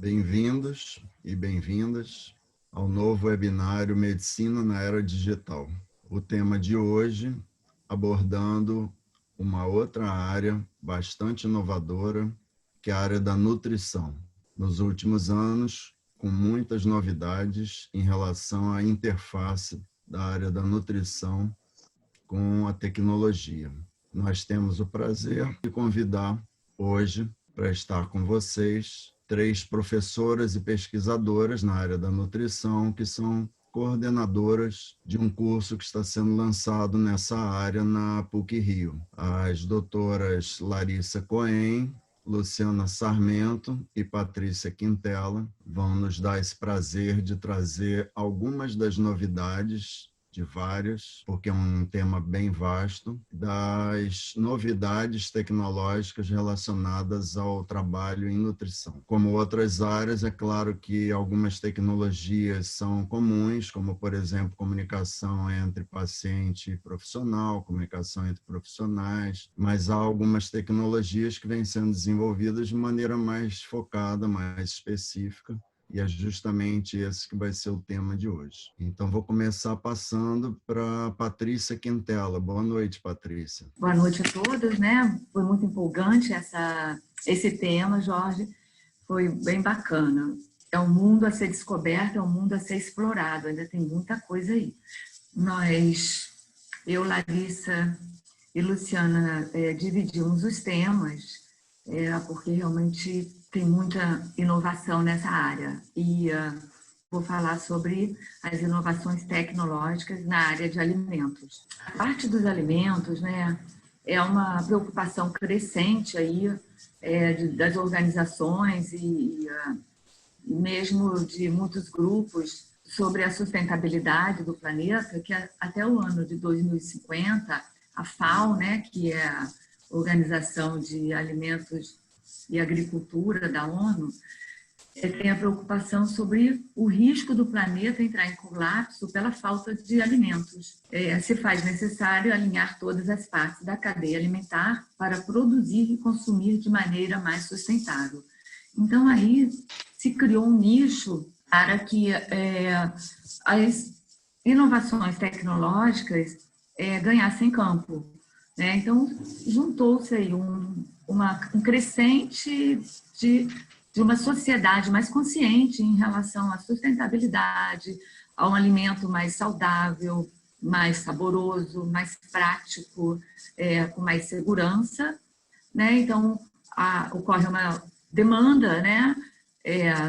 Bem-vindos e bem-vindas ao novo webinário Medicina na Era Digital. O tema de hoje, abordando uma outra área bastante inovadora, que é a área da nutrição. Nos últimos anos, com muitas novidades em relação à interface da área da nutrição com a tecnologia. Nós temos o prazer de convidar hoje para estar com vocês 3 professoras e pesquisadoras na área da nutrição que são coordenadoras de um curso que está sendo lançado nessa área na PUC-Rio. As doutoras Larissa Cohen, Luciana Sarmento e Patrícia Quintela vão nos dar esse prazer de trazer algumas das novidades, de várias, porque é um tema bem vasto, das novidades tecnológicas relacionadas ao trabalho em nutrição. Como outras áreas, é claro que algumas tecnologias são comuns, como, por exemplo, comunicação entre paciente e profissional, comunicação entre profissionais, mas há algumas tecnologias que vêm sendo desenvolvidas de maneira mais focada, mais específica, e é justamente esse que vai ser o tema de hoje. Então, vou começar passando para Patrícia Quintela. Boa noite, Patrícia. Boa noite a todos, né? Foi muito empolgante esse tema, Jorge. Foi bem bacana. É um mundo a ser descoberto, é um mundo a ser explorado. Ainda tem muita coisa aí. Eu, Larissa e Luciana, dividimos os temas, porque realmente tem muita inovação nessa área. E vou falar sobre as inovações tecnológicas na área de alimentos. A parte dos alimentos, né, é uma preocupação crescente aí, das organizações e mesmo de muitos grupos sobre a sustentabilidade do planeta, que até o ano de 2050, a FAO, né, que é a Organização de Alimentos e Agricultura da ONU, tem a preocupação sobre o risco do planeta entrar em colapso pela falta de alimentos. Se faz necessário alinhar todas as partes da cadeia alimentar para produzir e consumir de maneira mais sustentável. Então, aí se criou um nicho para que as inovações tecnológicas ganhassem campo, né? Então, juntou-se aí um crescente de uma sociedade mais consciente em relação à sustentabilidade, a um alimento mais saudável, mais saboroso, mais prático, com mais segurança, né? Então, ocorre uma demanda, né,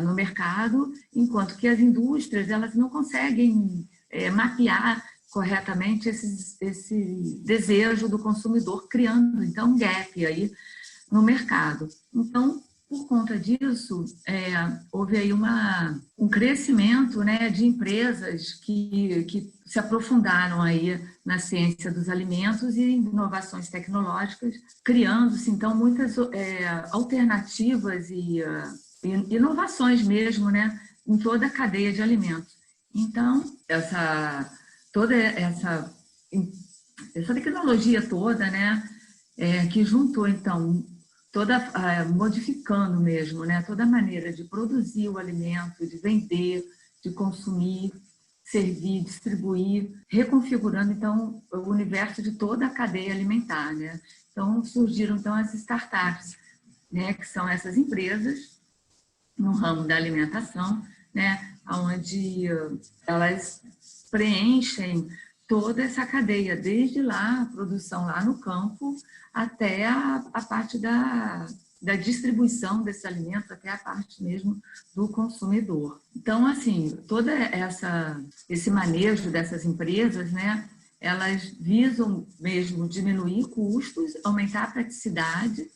no mercado, enquanto que as indústrias elas não conseguem mapear corretamente esse desejo do consumidor, criando, então, um gap aí no mercado. Então, por conta disso, houve aí um crescimento, né, de empresas que se aprofundaram aí na ciência dos alimentos e inovações tecnológicas, criando-se, então, muitas alternativas e inovações mesmo, né, em toda a cadeia de alimentos. Então, toda essa tecnologia toda, né, que juntou, então, modificando mesmo, né, toda a maneira de produzir o alimento, de vender, de consumir, servir, distribuir, reconfigurando, então, o universo de toda a cadeia alimentar, né? Então, surgiram, então, as startups, né, que são essas empresas no ramo da alimentação, né, onde elas preenchem toda essa cadeia, desde lá, a produção lá no campo, até a parte da distribuição desse alimento, até a parte mesmo do consumidor. Então, assim, todo esse manejo dessas empresas, né, elas visam mesmo diminuir custos, aumentar a praticidade,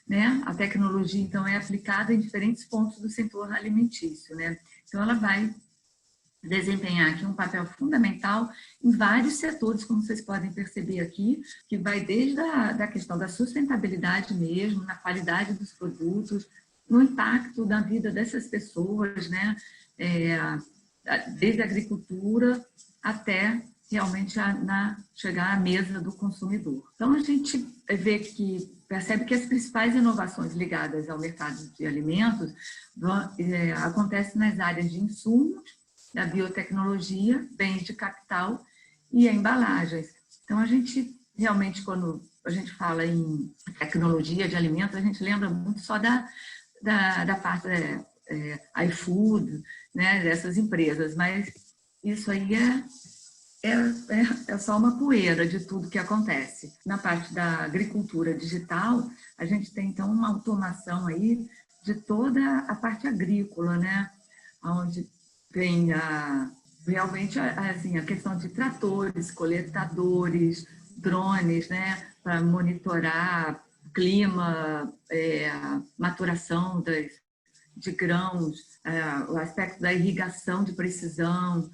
né? A tecnologia, então, é aplicada em diferentes pontos do setor alimentício, né? Então, ela vai desempenhar aqui um papel fundamental em vários setores, como vocês podem perceber aqui, que vai desde a questão da sustentabilidade mesmo, na qualidade dos produtos, no impacto da vida dessas pessoas, né? Desde a agricultura até realmente chegar à mesa do consumidor. Então, a gente vê que percebe que as principais inovações ligadas ao mercado de alimentos acontecem nas áreas de insumos, da biotecnologia, bens de capital e embalagens. Então, a gente realmente, quando a gente fala em tecnologia de alimentos, a gente lembra muito só da parte iFood, né, dessas empresas, mas isso aí é só uma poeira de tudo que acontece. Na parte da agricultura digital, a gente tem, então, uma automação aí de toda a parte agrícola, né? Onde tem realmente assim, a questão de tratores, coletadores, drones, né? Para monitorar clima, maturação de grãos, o aspecto da irrigação de precisão,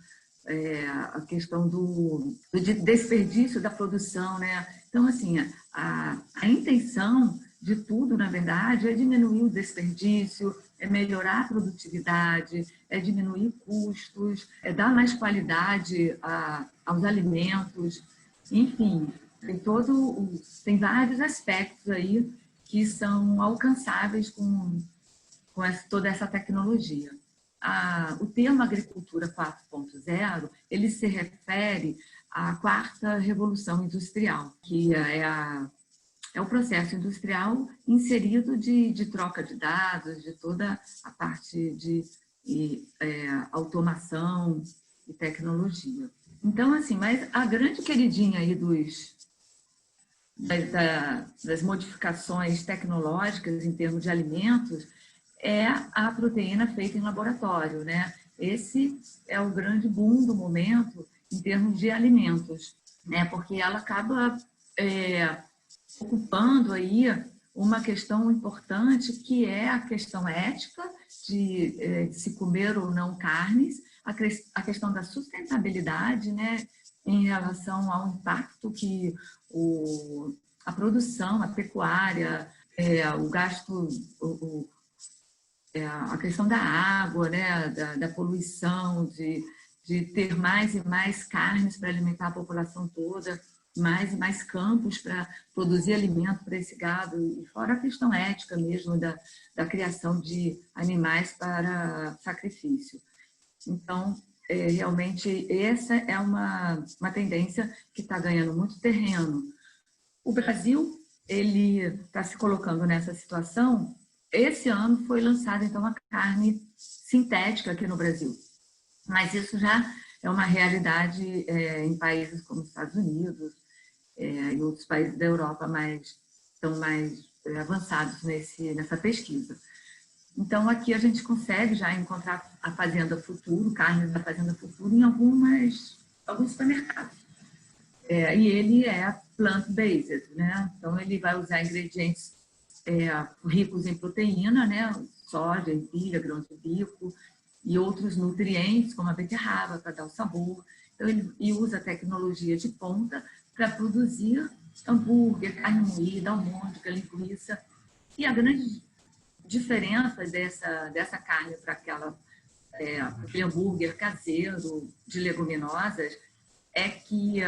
a questão do desperdício da produção, né? Então, assim, a intenção de tudo, na verdade, é diminuir o desperdício, é melhorar a produtividade, é diminuir custos, é dar mais qualidade aos alimentos, enfim, tem vários aspectos aí que são alcançáveis com toda essa tecnologia. O termo agricultura 4.0, ele se refere à quarta revolução industrial, que é o processo industrial inserido de troca de dados, de toda a parte de automação e tecnologia. Então, assim, mas a grande queridinha aí das modificações tecnológicas em termos de alimentos é a proteína feita em laboratório, né? Esse é o grande boom do momento em termos de alimentos, né? Porque ela acaba ocupando aí uma questão importante, que é a questão ética de se comer ou não carnes, a questão da sustentabilidade, né? Em relação ao impacto que a produção, a pecuária, o gasto, a questão da água, né, da poluição, de ter mais e mais carnes para alimentar a população toda, mais e mais campos para produzir alimento para esse gado, e fora a questão ética mesmo da criação de animais para sacrifício. Então, realmente, essa é uma tendência que está ganhando muito terreno. O Brasil, ele está se colocando nessa situação. Esse ano foi lançada, então, a carne sintética aqui no Brasil. Mas isso já é uma realidade em países como os Estados Unidos e outros países da Europa estão mais avançados nessa pesquisa. Então, aqui a gente consegue já encontrar a Fazenda Futuro, carnes da Fazenda Futuro, em alguns supermercados. E ele é plant-based, né? Então, ele vai usar ingredientes ricos em proteína, né? Soja, ervilha, grãos de bico e outros nutrientes, como a beterraba, para dar o sabor. Então, ele usa tecnologia de ponta para produzir hambúrguer, carne moída, almôndega, linguiça. E a grande diferença dessa carne para aquele hambúrguer caseiro de leguminosas é que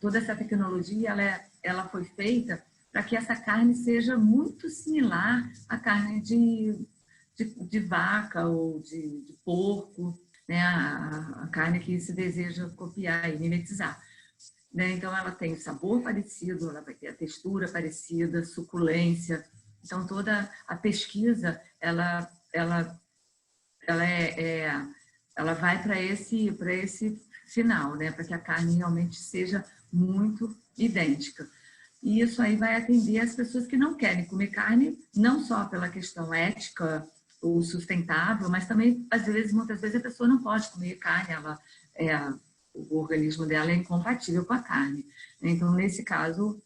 toda essa tecnologia ela foi feita para que essa carne seja muito similar à carne de vaca ou de porco, né? A carne que se deseja copiar e mimetizar. Né? Então, ela tem o sabor parecido, ela vai ter a textura parecida, suculência. Então, toda a pesquisa, ela vai para esse final, né? Para que a carne realmente seja muito idêntica. E isso aí vai atender as pessoas que não querem comer carne, não só pela questão ética ou sustentável, mas também, muitas vezes, a pessoa não pode comer carne, o organismo dela é incompatível com a carne. Então, nesse caso,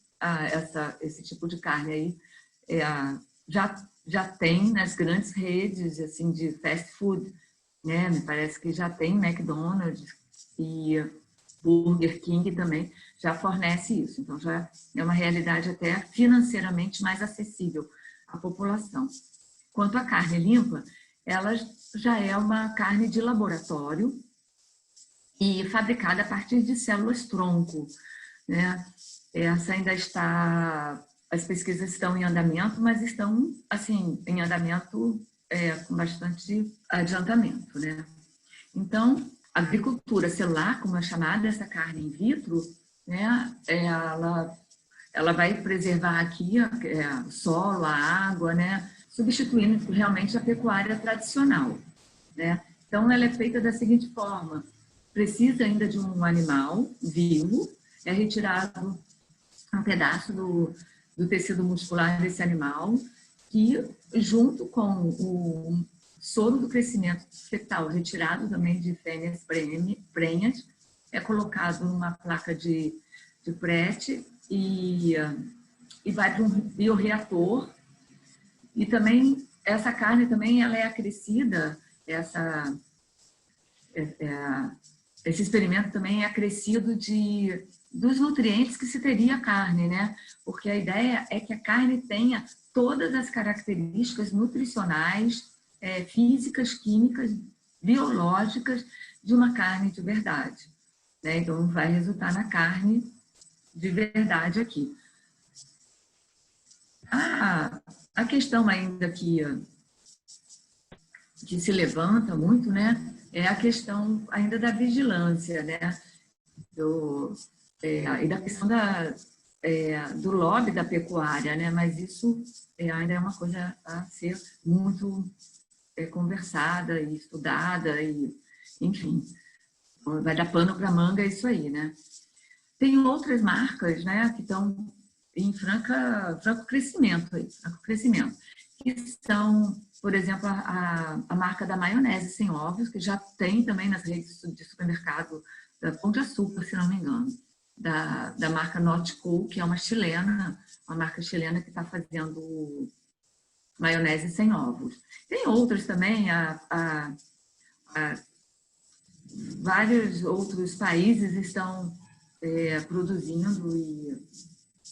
esse tipo de carne aí já tem nas grandes redes assim, de fast food, né? Me parece que já tem McDonald's e Burger King também já fornece isso. Então, já é uma realidade até financeiramente mais acessível à população. Quanto à carne limpa, ela já é uma carne de laboratório e fabricada a partir de células-tronco, né? Essa ainda está as pesquisas estão em andamento, mas estão, assim, em andamento com bastante adiantamento, né? Então, a agricultura celular, como é chamada essa carne in vitro, né, ela vai preservar aqui o solo, a água, né, substituindo realmente a pecuária tradicional, né? Então, ela é feita da seguinte forma: precisa ainda de um animal vivo, é retirado um pedaço do tecido muscular desse animal, que, junto com o soro do crescimento fetal, retirado também de fêmeas prenhas, é colocado numa placa de PRET e vai para um bioreator. E também, essa carne também ela é acrescida, esse experimento também é acrescido dos nutrientes que se teria a carne, né? Porque a ideia é que a carne tenha todas as características nutricionais, físicas, químicas, biológicas de uma carne de verdade, né? Então, vai resultar na carne de verdade aqui. A questão ainda que se levanta muito, né, é a questão ainda da vigilância, né, e da questão do lobby da pecuária, né, mas isso ainda é uma coisa a ser muito conversada e estudada, e, enfim, vai dar pano para manga isso aí, né. Tem outras marcas, né, que estão em franco crescimento, que são, por exemplo, a marca da maionese sem ovos, que já tem também nas redes de supermercado da Pão de Açúcar, se não me engano, da marca Notco, que é uma marca chilena que está fazendo maionese sem ovos. Tem outras também, vários outros países estão produzindo e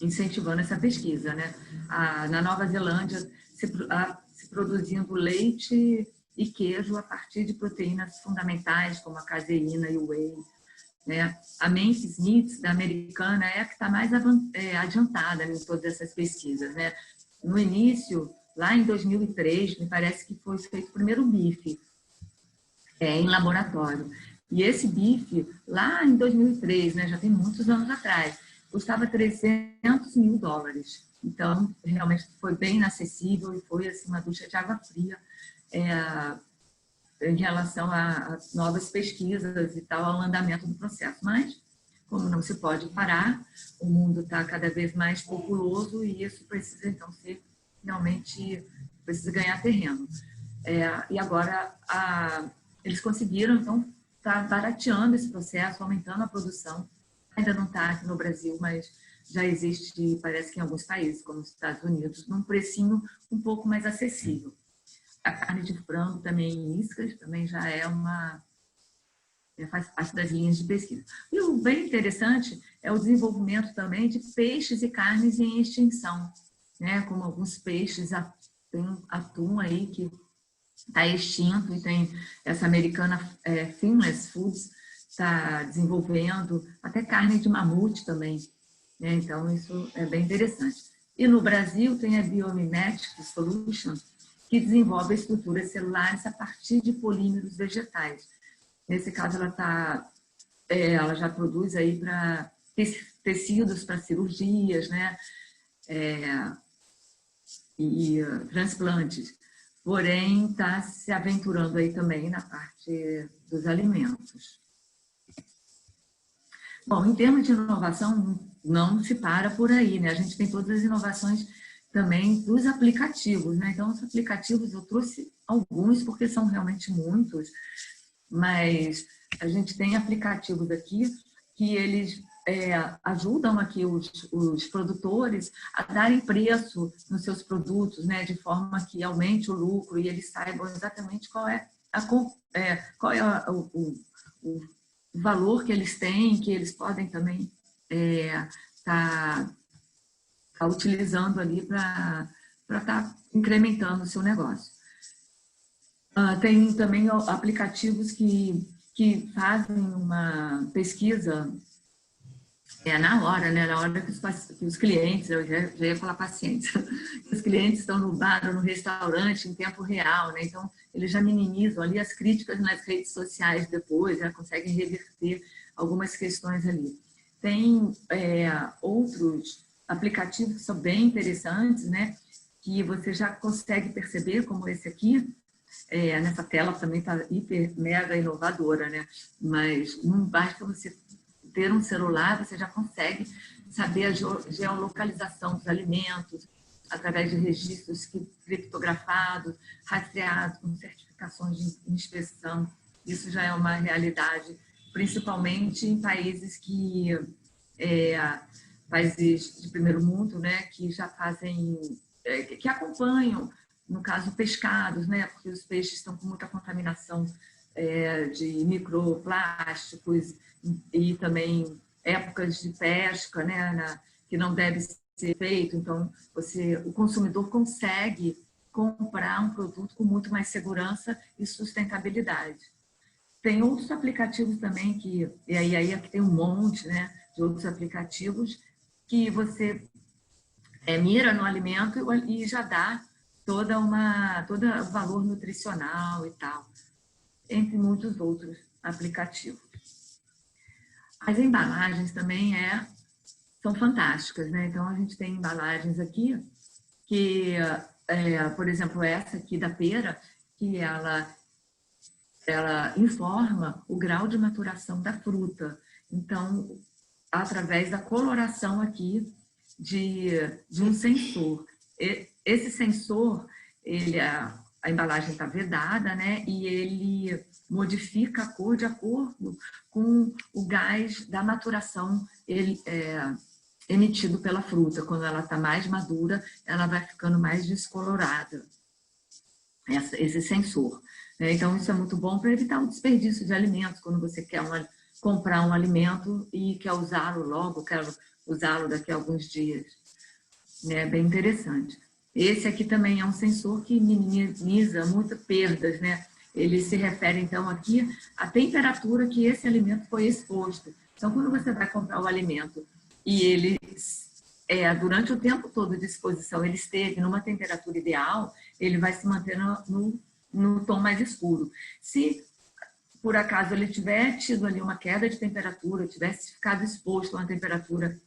incentivando essa pesquisa, né? Na Nova Zelândia, se produzindo leite e queijo a partir de proteínas fundamentais, como a caseína e o whey, né? A Memphis Meats, da americana, é a que está mais adiantada em todas essas pesquisas, né? No início, lá em 2003, me parece que foi feito o primeiro bife em laboratório. E esse bife, lá em 2003, né, já tem muitos anos atrás, custava $300 mil. Então, realmente foi bem inacessível e foi assim, uma ducha de água fria em relação a novas pesquisas e tal, ao andamento do processo. Mas, como não se pode parar, o mundo está cada vez mais populoso e isso precisa, então, ser realmente, precisa ganhar terreno. E agora, eles conseguiram, então, estar barateando esse processo, aumentando a produção. Ainda não está aqui no Brasil, mas já existe, parece que em alguns países, como os Estados Unidos, num precinho um pouco mais acessível. A carne de frango também em iscas, também já faz parte das linhas de pesquisa. E o bem interessante é o desenvolvimento também de peixes e carnes em extinção, né? Como alguns peixes, tem atum aí que está extinto, e tem essa americana Finless Foods está desenvolvendo até carne de mamute também, né? Então isso é bem interessante. E no Brasil tem a Biomimetic Solution, que desenvolve estruturas celulares a partir de polímeros vegetais. Nesse caso ela já produz aí para tecidos para cirurgias, né? E transplantes. Porém, está se aventurando aí também na parte dos alimentos. Bom, em termos de inovação, não se para por aí, né? A gente tem todas as inovações também dos aplicativos, né? Então, os aplicativos, eu trouxe alguns, porque são realmente muitos, mas a gente tem aplicativos aqui que eles ajudam aqui os produtores a darem preço nos seus produtos, né, de forma que aumente o lucro e eles saibam exatamente qual é o valor que eles têm, que eles podem também tá utilizando ali para estar incrementando o seu negócio. Tem também aplicativos que fazem uma pesquisa Na hora, né? Na hora que os clientes, eu já ia falar pacientes, os clientes estão no bar ou no restaurante em tempo real, né? Então, eles já minimizam ali as críticas nas redes sociais depois, já conseguem reverter algumas questões ali. Tem outros aplicativos que são bem interessantes, né? Que você já consegue perceber, como esse aqui, nessa tela também está hiper, mega inovadora, né? Mas não basta você ter um celular, você já consegue saber a geolocalização dos alimentos através de registros criptografados, rastreados, com certificações de inspeção. Isso já é uma realidade, principalmente em países países de primeiro mundo, né, que já fazem, que acompanham, no caso, pescados, né, porque os peixes estão com muita contaminação de microplásticos e também épocas de pesca, né, que não deve ser feito. Então, o consumidor consegue comprar um produto com muito mais segurança e sustentabilidade. Tem outros aplicativos também e aí aqui tem um monte, né, de outros aplicativos que você mira no alimento e já dá todo o valor nutricional e tal, entre muitos outros aplicativos. As embalagens também são fantásticas, né? Então, a gente tem embalagens aqui que, por exemplo, essa aqui da pera, que ela informa o grau de maturação da fruta. Então, através da coloração aqui de um sensor. Esse sensor, a embalagem está vedada, né? E ele modifica a cor de acordo com o gás da maturação emitido pela fruta. Quando ela está mais madura, ela vai ficando mais descolorada, esse sensor. Então, isso é muito bom para evitar o desperdício de alimentos, quando você quer comprar um alimento e quer usá-lo logo, quer usá-lo daqui a alguns dias. É bem interessante. Esse aqui também é um sensor que minimiza muitas perdas, né? Ele se refere, então, aqui à temperatura que esse alimento foi exposto. Então, quando você vai comprar o alimento e ele, durante o tempo todo de exposição, ele esteve numa temperatura ideal, ele vai se manter no tom mais escuro. Se, por acaso, ele tiver tido ali uma queda de temperatura, tivesse ficado exposto a uma temperatura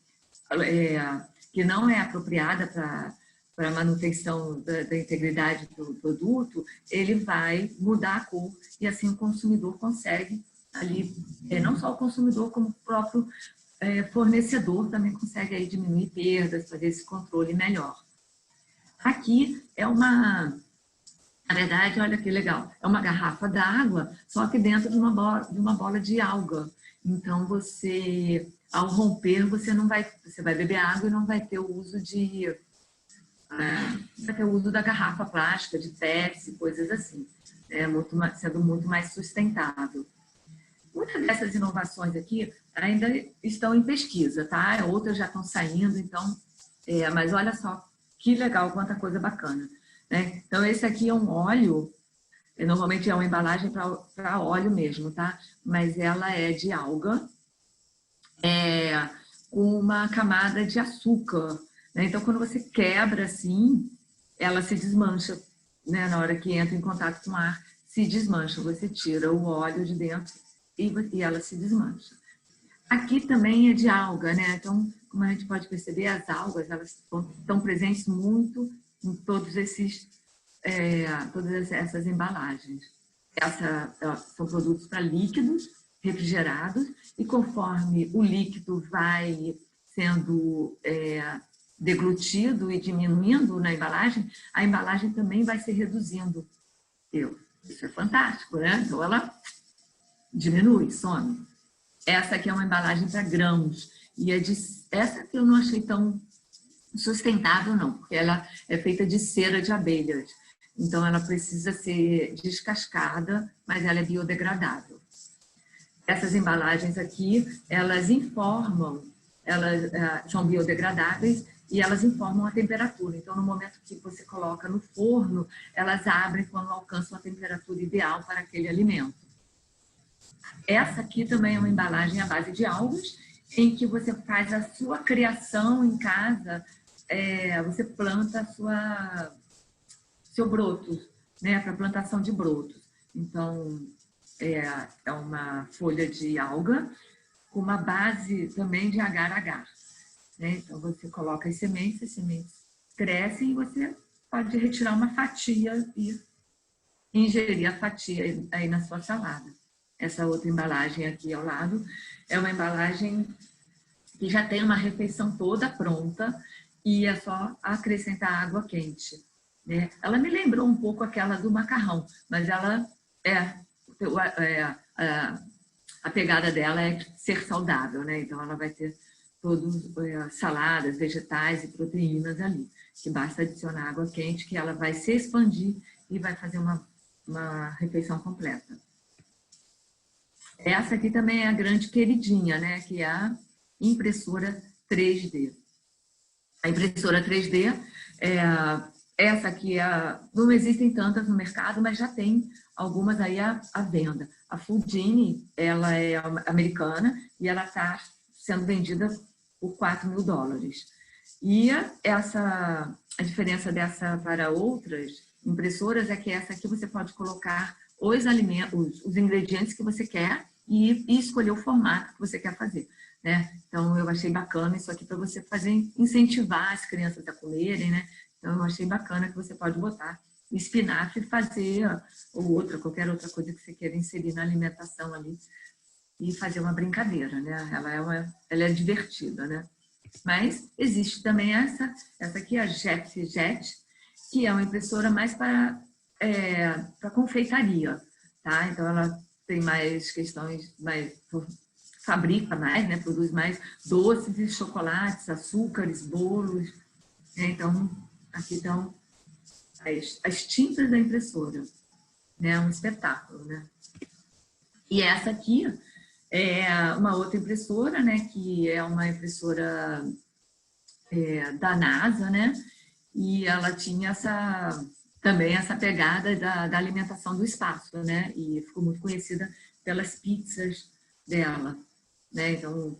que não é apropriada para a manutenção da integridade do produto, ele vai mudar a cor e assim o consumidor consegue ali, não só o consumidor, como o próprio fornecedor também consegue aí diminuir perdas, fazer esse controle melhor. Aqui na verdade, olha que legal, é uma garrafa d'água, só que dentro de uma bola de alga. Então, ao romper, você vai beber água e não vai ter o uso da garrafa plástica, de PET, coisas assim, sendo muito mais sustentável. Muitas dessas inovações aqui ainda estão em pesquisa, tá? Outras já estão saindo, então, mas olha só que legal, quanta coisa bacana. Né? Então, esse aqui é um óleo, normalmente é uma embalagem para óleo mesmo, tá? Mas ela é de alga, com uma camada de açúcar. Né? Então, quando você quebra assim, ela se desmancha, né? Na hora que entra em contato com o ar, se desmancha. Você tira o óleo de dentro e ela se desmancha. Aqui também é de alga, né? Então, como a gente pode perceber, as algas elas estão presentes muito em todas essas embalagens. São produtos para líquidos, refrigerados, e conforme o líquido vai sendo deglutido e diminuindo na embalagem, a embalagem também vai se reduzindo. Isso é fantástico, né? Então, ela diminui, some. Essa aqui é uma embalagem para grãos, e essa que eu não achei tão sustentável, não, porque ela é feita de cera de abelhas. Então, ela precisa ser descascada, mas ela é biodegradável. Essas embalagens aqui, elas informam, elas são biodegradáveis e elas informam a temperatura. Então, no momento que você coloca no forno, elas abrem quando alcançam a temperatura ideal para aquele alimento. Essa aqui também é uma embalagem à base de algas em que você faz a sua criação em casa, você planta seu brotos, né, para plantação de brotos. Então, é uma folha de alga com uma base também de agar-agar. Né? Então, você coloca as sementes crescem e você pode retirar uma fatia e ingerir a fatia aí na sua salada. Essa outra embalagem aqui ao lado é uma embalagem que já tem uma refeição toda pronta e é só acrescentar água quente. Né? Ela me lembrou um pouco aquela do macarrão, mas ela a pegada dela é ser saudável, né? Então ela vai ter todos saladas, vegetais e proteínas ali, que basta adicionar água quente que ela vai se expandir e vai fazer uma refeição completa. Essa aqui também é a grande queridinha, né? Que é a impressora 3D. A impressora 3D, essa aqui não existem tantas no mercado, mas já tem algumas aí à venda. A Foodini, ela é americana e ela está sendo vendida por $4.000. E a diferença dessa para outras impressoras é que essa aqui você pode colocar os alimentos, os ingredientes que você quer e escolher o formato que você quer fazer. Né? Então, eu achei bacana isso aqui para você incentivar as crianças a comerem, né? Então, eu achei bacana que você pode botar espinafre e fazer qualquer outra coisa que você queira inserir na alimentação ali e fazer uma brincadeira, né? Ela é divertida, né? Mas existe também essa aqui, a JetJet, que é uma impressora mais para confeitaria, tá? Então, ela tem mais questões, fabrica mais, né? Produz mais doces e chocolates, açúcares, bolos. Então, aqui estão as tintas da impressora. Né? Um espetáculo, né? E essa aqui é uma outra impressora, né? Que é uma impressora da NASA, né? E ela tinha também essa pegada da alimentação do espaço, né? E ficou muito conhecida pelas pizzas dela. Né? Então,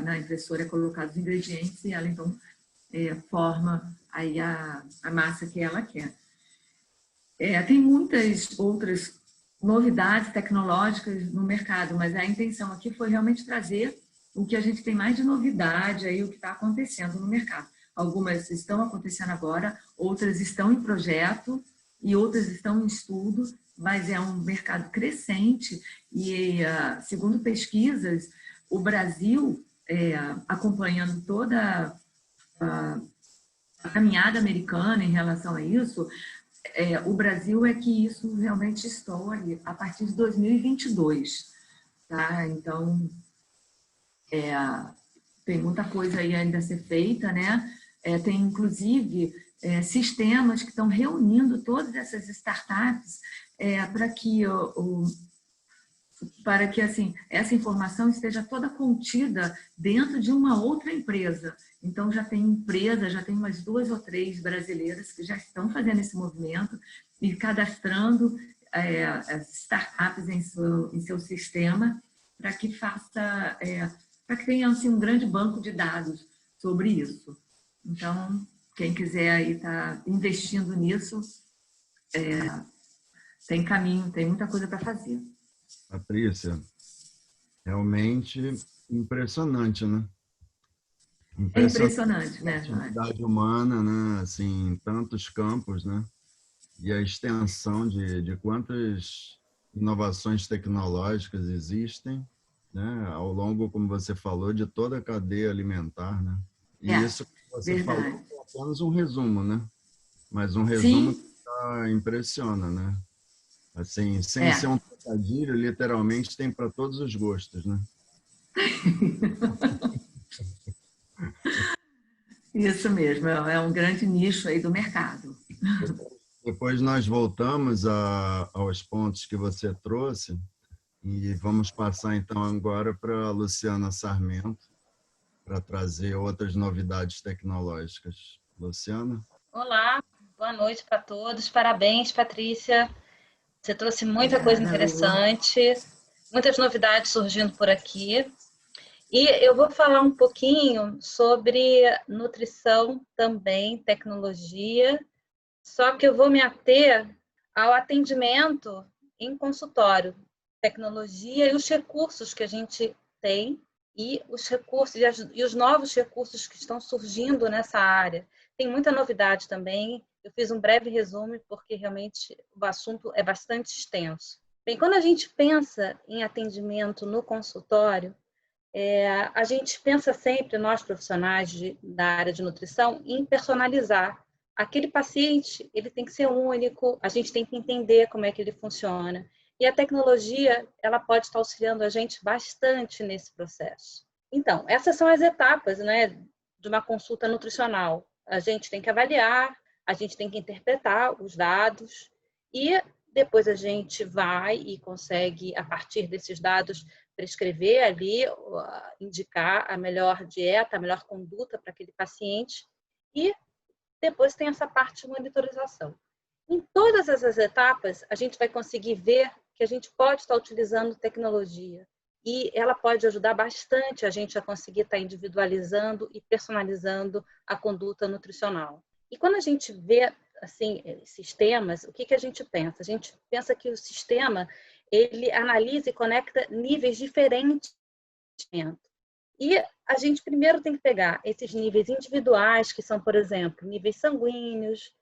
na impressora é colocado os ingredientes e ela, então, forma aí a massa que ela quer. Tem muitas outras novidades tecnológicas no mercado, mas a intenção aqui foi realmente trazer o que a gente tem mais de novidade, aí, o que está acontecendo no mercado. Algumas estão acontecendo agora, outras estão em projeto e outras estão em estudo, mas é um mercado crescente e, segundo pesquisas, o Brasil, acompanhando toda a caminhada americana em relação a isso, o Brasil é que isso realmente estoure a partir de 2022. Tá? Então, tem muita coisa aí ainda a ser feita, né? Tem, inclusive, sistemas que estão reunindo todas essas startups para que assim, essa informação esteja toda contida dentro de uma outra empresa. Então, já tem umas 2 ou 3 brasileiras que já estão fazendo esse movimento e cadastrando as startups em seu sistema para que tenha assim, um grande banco de dados sobre isso. Então, quem quiser aí estar investindo nisso, tem caminho, tem muita coisa para fazer. Patrícia, realmente impressionante, né? É impressionante, né, a atividade humana, né? Assim, em tantos campos, né? E a extensão de quantas inovações tecnológicas existem, né? Ao longo, como você falou, de toda a cadeia alimentar, né? E isso que você falou é apenas um resumo, né? Mas um resumo que impressiona, né? Assim, sem ser um trocadilho, literalmente tem para todos os gostos, né? Isso mesmo, é um grande nicho aí do mercado. Depois nós voltamos aos pontos que você trouxe e vamos passar então agora para a Luciana Sarmento para trazer outras novidades tecnológicas. Luciana? Olá, boa noite para todos. Parabéns, Patrícia. Você trouxe muita coisa interessante, muitas novidades surgindo por aqui. E eu vou falar um pouquinho sobre nutrição também, tecnologia, só que eu vou me ater ao atendimento em consultório, tecnologia e os recursos que a gente tem e os recursos e os novos recursos que estão surgindo nessa área. Tem muita novidade também. Eu fiz um breve resumo porque realmente o assunto é bastante extenso. Bem, quando a gente pensa em atendimento no consultório, a gente pensa sempre, nós profissionais da área de nutrição, em personalizar. Aquele paciente, ele tem que ser único, a gente tem que entender como é que ele funciona. E a tecnologia, ela pode estar auxiliando a gente bastante nesse processo. Então, essas são as etapas, né, de uma consulta nutricional. A gente tem que avaliar, a gente tem que interpretar os dados e depois a gente vai e consegue, a partir desses dados, prescrever ali, indicar a melhor dieta, a melhor conduta para aquele paciente e depois tem essa parte de monitorização. Em todas essas etapas, a gente vai conseguir ver que a gente pode estar utilizando tecnologia e ela pode ajudar bastante a gente a conseguir estar individualizando e personalizando a conduta nutricional. E quando a gente vê assim sistemas, o que a gente pensa? A gente pensa que o sistema ele analisa e conecta níveis diferentes de conhecimento. E a gente primeiro tem que pegar esses níveis individuais, que são, por exemplo, níveis sanguíneos,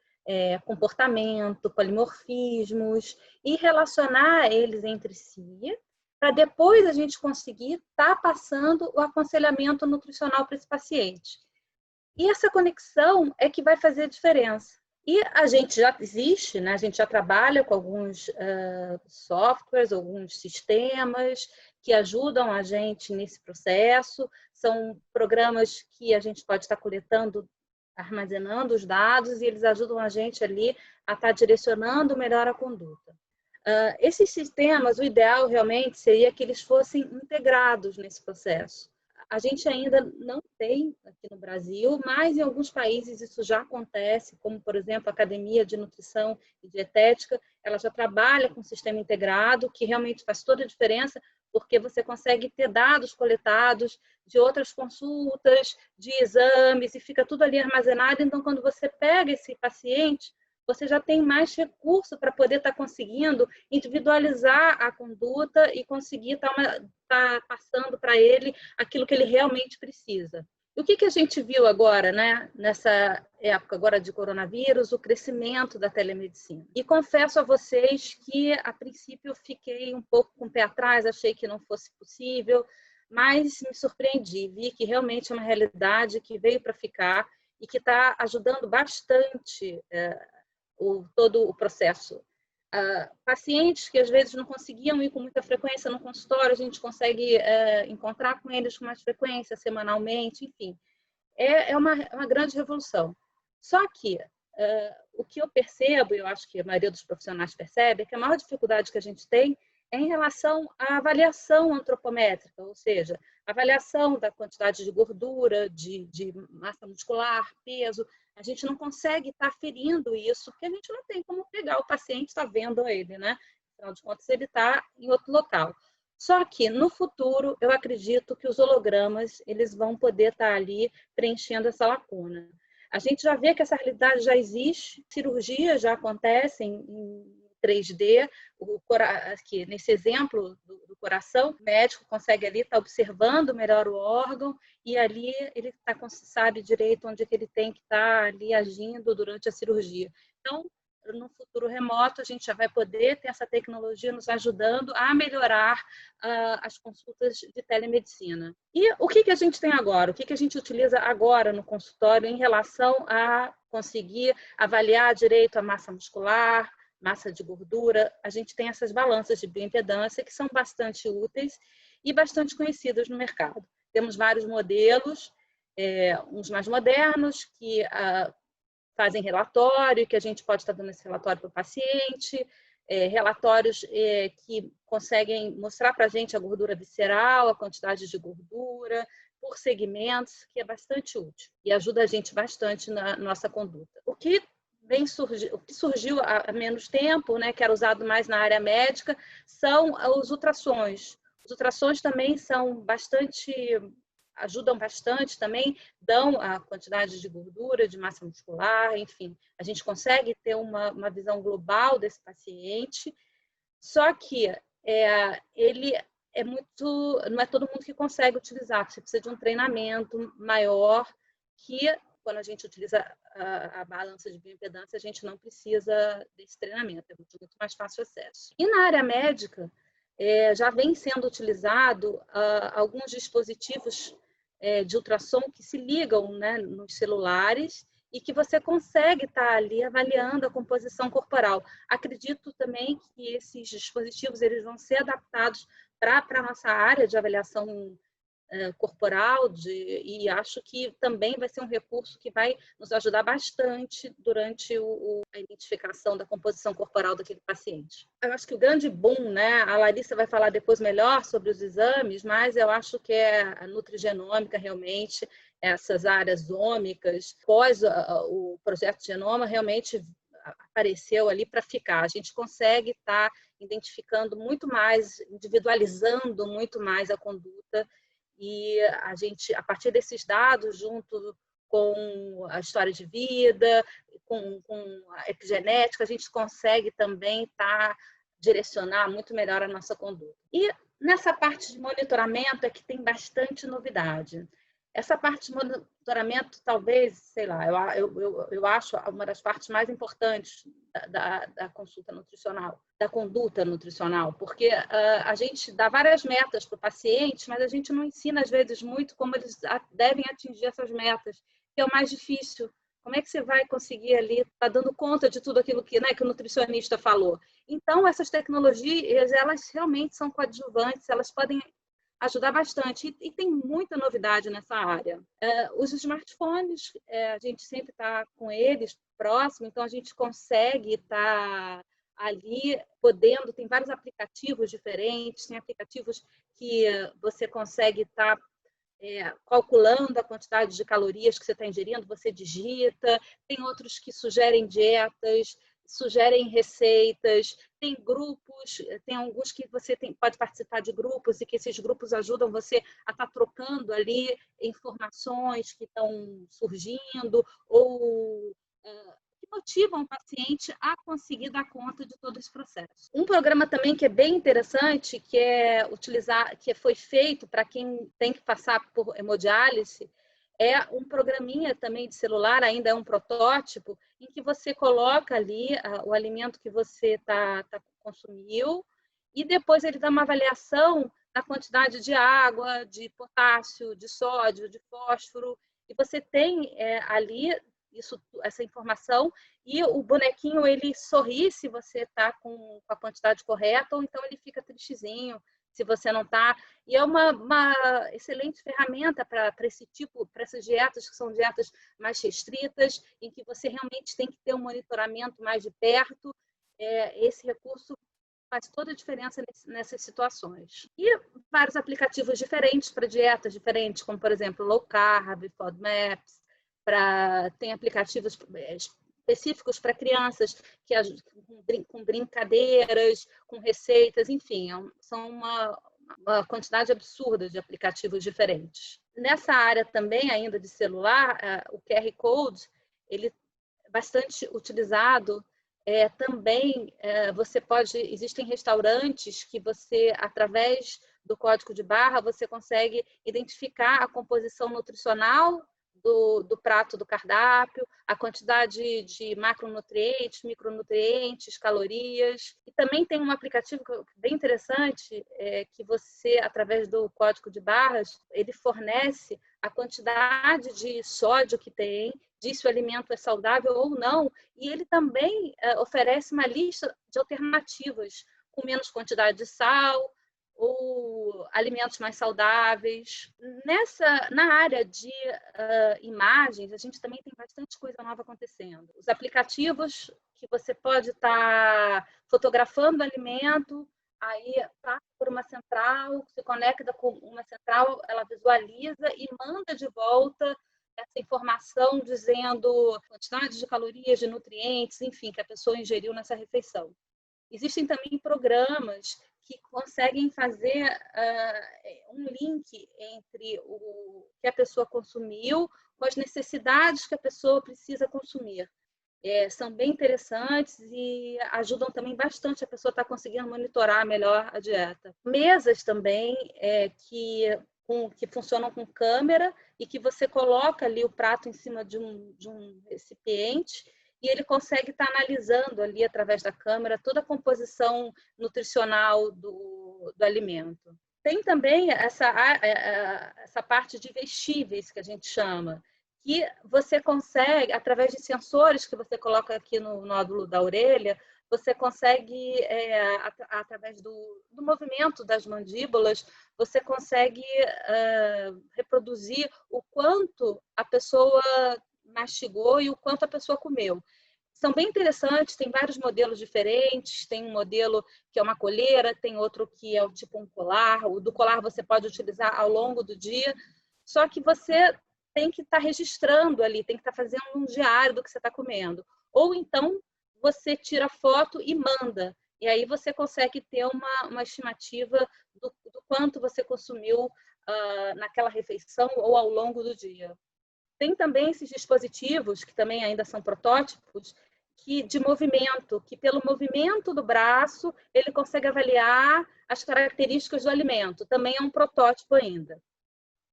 comportamento, polimorfismos, e relacionar eles entre si, para depois a gente conseguir estar passando o aconselhamento nutricional para esse paciente. E essa conexão é que vai fazer a diferença. E a gente já existe, né? A gente já trabalha com alguns softwares, alguns sistemas que ajudam a gente nesse processo. São programas que a gente pode estar coletando, armazenando os dados e eles ajudam a gente ali a estar direcionando melhor a conduta. Esses sistemas, o ideal realmente seria que eles fossem integrados nesse processo. A gente ainda não tem aqui no Brasil, mas em alguns países isso já acontece, como, por exemplo, a Academia de Nutrição e Dietética, ela já trabalha com um sistema integrado, que realmente faz toda a diferença, porque você consegue ter dados coletados de outras consultas, de exames, e fica tudo ali armazenado. Então, quando você pega esse paciente, você já tem mais recurso para poder estar conseguindo individualizar a conduta e conseguir estar passando para ele aquilo que ele realmente precisa. E o que a gente viu agora, né, nessa época agora de coronavírus, o crescimento da telemedicina. E confesso a vocês que, a princípio, eu fiquei um pouco com o pé atrás, achei que não fosse possível, mas me surpreendi, vi que realmente é uma realidade que veio para ficar e que está ajudando bastante todo o processo. Pacientes que às vezes não conseguiam ir com muita frequência no consultório, a gente consegue encontrar com eles com mais frequência, semanalmente, enfim. É uma grande revolução. Só que o que eu percebo, e eu acho que a maioria dos profissionais percebe, é que a maior dificuldade que a gente tem é em relação à avaliação antropométrica, ou seja, avaliação da quantidade de gordura, de massa muscular, peso. A gente não consegue estar aferindo isso, porque a gente não tem como pegar o paciente, está vendo ele, né? Afinal de contas, ele está em outro local. Só que, no futuro, eu acredito que os hologramas eles vão poder estar ali preenchendo essa lacuna. A gente já vê que essa realidade já existe, cirurgias já acontecem em 3D, aqui, nesse exemplo do coração, o médico consegue ali estar observando melhor o órgão e ali ele sabe direito onde que ele tem que estar ali agindo durante a cirurgia. Então, no futuro remoto, a gente já vai poder ter essa tecnologia nos ajudando a melhorar as consultas de telemedicina. E o que a gente tem agora? O que a gente utiliza agora no consultório em relação a conseguir avaliar direito a massa muscular, massa de gordura? A gente tem essas balanças de bioimpedância que são bastante úteis e bastante conhecidas no mercado. Temos vários modelos, uns mais modernos, que fazem relatório, que a gente pode estar dando esse relatório para o paciente, relatórios que conseguem mostrar para a gente a gordura visceral, a quantidade de gordura, por segmentos, que é bastante útil e ajuda a gente bastante na nossa conduta. O que surgiu há menos tempo, né, que era usado mais na área médica, são os ultrassons. Os ultrassons também ajudam bastante também, dão a quantidade de gordura, de massa muscular, enfim, a gente consegue ter uma visão global desse paciente, só que ele não é todo mundo que consegue utilizar, você precisa de um treinamento maior, que quando a gente utiliza a balança de bioimpedância, a gente não precisa desse treinamento, é muito mais fácil acesso. E na área médica, já vem sendo utilizado alguns dispositivos de ultrassom que se ligam, né, nos celulares e que você consegue estar ali avaliando a composição corporal. Acredito também que esses dispositivos eles vão ser adaptados para a nossa área de avaliação corporal, e acho que também vai ser um recurso que vai nos ajudar bastante durante a identificação da composição corporal daquele paciente. Eu acho que o grande boom, né, a Larissa vai falar depois melhor sobre os exames, mas eu acho que é a nutrigenômica realmente, essas áreas ômicas, pós o projeto Genoma, realmente apareceu ali para ficar. A gente consegue estar identificando muito mais, individualizando muito mais a conduta, e a gente, a partir desses dados, junto com a história de vida, com a epigenética, a gente consegue também direcionar muito melhor a nossa conduta. E nessa parte de monitoramento é que tem bastante novidade. Essa parte de monitoramento, talvez, sei lá, eu acho uma das partes mais importantes da consulta nutricional, da conduta nutricional, porque a gente dá várias metas para o paciente, mas a gente não ensina, às vezes, muito como eles devem atingir essas metas, que é o mais difícil. Como é que você vai conseguir ali estar dando conta de tudo aquilo que o nutricionista falou? Então, essas tecnologias, elas realmente são coadjuvantes, elas podem ajudar bastante. E tem muita novidade nessa área. Os smartphones, a gente sempre está com eles próximo, então a gente consegue estar ali podendo, tem vários aplicativos diferentes, tem aplicativos que você consegue estar calculando a quantidade de calorias que você está ingerindo, você digita, tem outros que sugerem dietas, sugerem receitas, tem grupos, tem alguns que você pode participar de grupos e que esses grupos ajudam você a estar trocando ali informações que estão surgindo ou que motivam o paciente a conseguir dar conta de todo esse processo. Um programa também que é bem interessante, que foi feito para quem tem que passar por hemodiálise, é um programinha também de celular, ainda é um protótipo, em que você coloca ali o alimento que você consumiu e depois ele dá uma avaliação da quantidade de água, de potássio, de sódio, de fósforo, e você tem ali essa informação, e o bonequinho ele sorri se você está com a quantidade correta, ou então ele fica tristezinho se você não está. E é uma excelente ferramenta para esse tipo, para essas dietas que são dietas mais restritas, em que você realmente tem que ter um monitoramento mais de perto. Esse recurso faz toda a diferença nessas situações. E vários aplicativos diferentes para dietas diferentes, como, por exemplo, Low Carb, FODMAPs, tem aplicativos específicos para crianças com brincadeiras, com receitas, enfim, são uma quantidade absurda de aplicativos diferentes. Nessa área também, ainda de celular, o QR Code ele é bastante utilizado. Também existem restaurantes que você, através do código de barra, você consegue identificar a composição nutricional do prato do cardápio, a quantidade de macronutrientes, micronutrientes, calorias. E também tem um aplicativo bem interessante, que você, através do código de barras, ele fornece a quantidade de sódio que tem, diz se o alimento é saudável ou não, e ele também oferece uma lista de alternativas com menos quantidade de sal, ou alimentos mais saudáveis. Na área de imagens, a gente também tem bastante coisa nova acontecendo. Os aplicativos que você pode estar fotografando o alimento, aí passa por uma central, se conecta com uma central, ela visualiza e manda de volta essa informação dizendo a quantidade de calorias, de nutrientes, enfim, que a pessoa ingeriu nessa refeição. Existem também programas que conseguem fazer um link entre o que a pessoa consumiu com as necessidades que a pessoa precisa consumir. São bem interessantes e ajudam também bastante a pessoa a estar conseguindo monitorar melhor a dieta. Mesas também que funcionam com câmera e que você coloca ali o prato em cima de um recipiente e ele consegue estar analisando ali, através da câmera, toda a composição nutricional do alimento. Tem também essa parte de vestíveis, que a gente chama, que você consegue, através de sensores que você coloca aqui no nódulo da orelha, você consegue, através do movimento das mandíbulas, você consegue reproduzir o quanto a pessoa mastigou e o quanto a pessoa comeu. São bem interessantes, tem vários modelos diferentes, tem um modelo que é uma coleira, tem outro que é tipo um colar. O do colar você pode utilizar ao longo do dia, só que você tem que estar registrando ali, tem que estar fazendo um diário do que você está comendo. Ou então você tira foto e manda, e aí você consegue ter uma estimativa do quanto você consumiu naquela refeição ou ao longo do dia. Tem também esses dispositivos, que também ainda são protótipos, de movimento, que pelo movimento do braço ele consegue avaliar as características do alimento. Também é um protótipo ainda.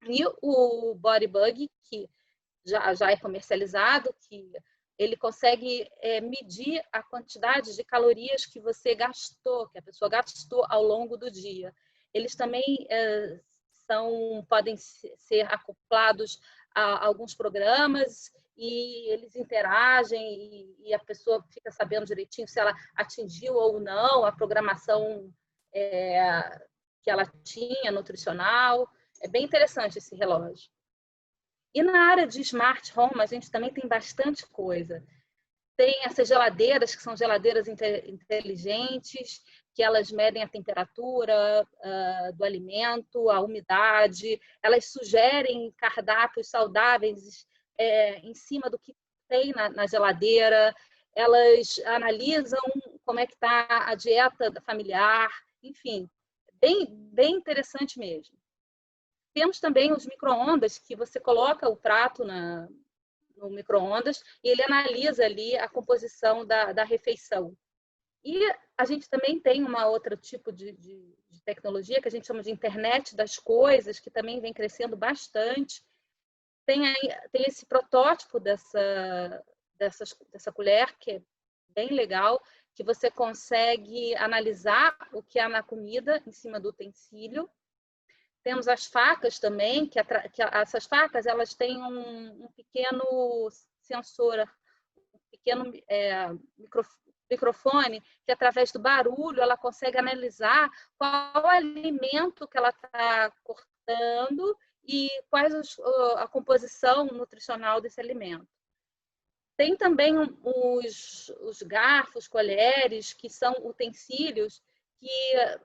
E o Bodybug, que já é comercializado, que ele consegue medir a quantidade de calorias que você gastou, que a pessoa gastou ao longo do dia. Eles também podem ser acoplados a alguns programas e eles interagem e a pessoa fica sabendo direitinho se ela atingiu ou não a programação que ela tinha, nutricional. É bem interessante esse relógio. E na área de smart home, a gente também tem bastante coisa. Tem essas geladeiras, que são geladeiras inteligentes, que elas medem a temperatura do alimento, a umidade, elas sugerem cardápios saudáveis em cima do que tem na geladeira, elas analisam como é que está a dieta familiar, enfim, bem interessante mesmo. Temos também os micro-ondas, que você coloca o prato no micro-ondas e ele analisa ali a composição da refeição. E a gente também tem uma outra tipo de tecnologia que a gente chama de internet das coisas, que também vem crescendo bastante. Tem esse protótipo dessa colher, que é bem legal, que você consegue analisar o que há na comida em cima do utensílio. Temos as facas também, que essas facas elas têm um pequeno sensor, um pequeno microfone, que através do barulho ela consegue analisar qual alimento que ela está cortando e quais a composição nutricional desse alimento. Tem também os garfos, colheres, que são utensílios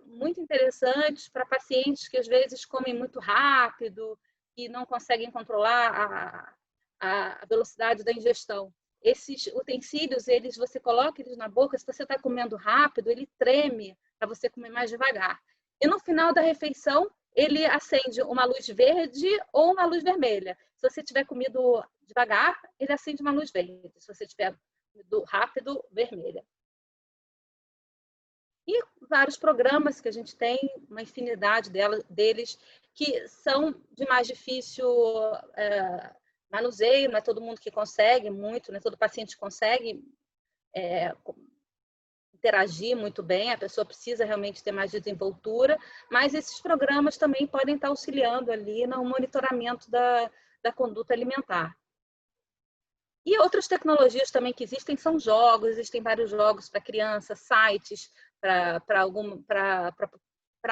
muito interessantes para pacientes que às vezes comem muito rápido e não conseguem controlar a velocidade da ingestão. Esses utensílios, você coloca eles na boca, se você está comendo rápido, ele treme para você comer mais devagar. E no final da refeição, ele acende uma luz verde ou uma luz vermelha. Se você tiver comido devagar, ele acende uma luz verde. Se você tiver comido rápido, vermelha. E vários programas que a gente tem, uma infinidade deles, que são de mais difícil manuseio, não é todo mundo que consegue muito, não é todo paciente consegue interagir muito bem, a pessoa precisa realmente ter mais desenvoltura, mas esses programas também podem estar auxiliando ali no monitoramento da conduta alimentar. E outras tecnologias também que existem são jogos, existem vários jogos para crianças, sites para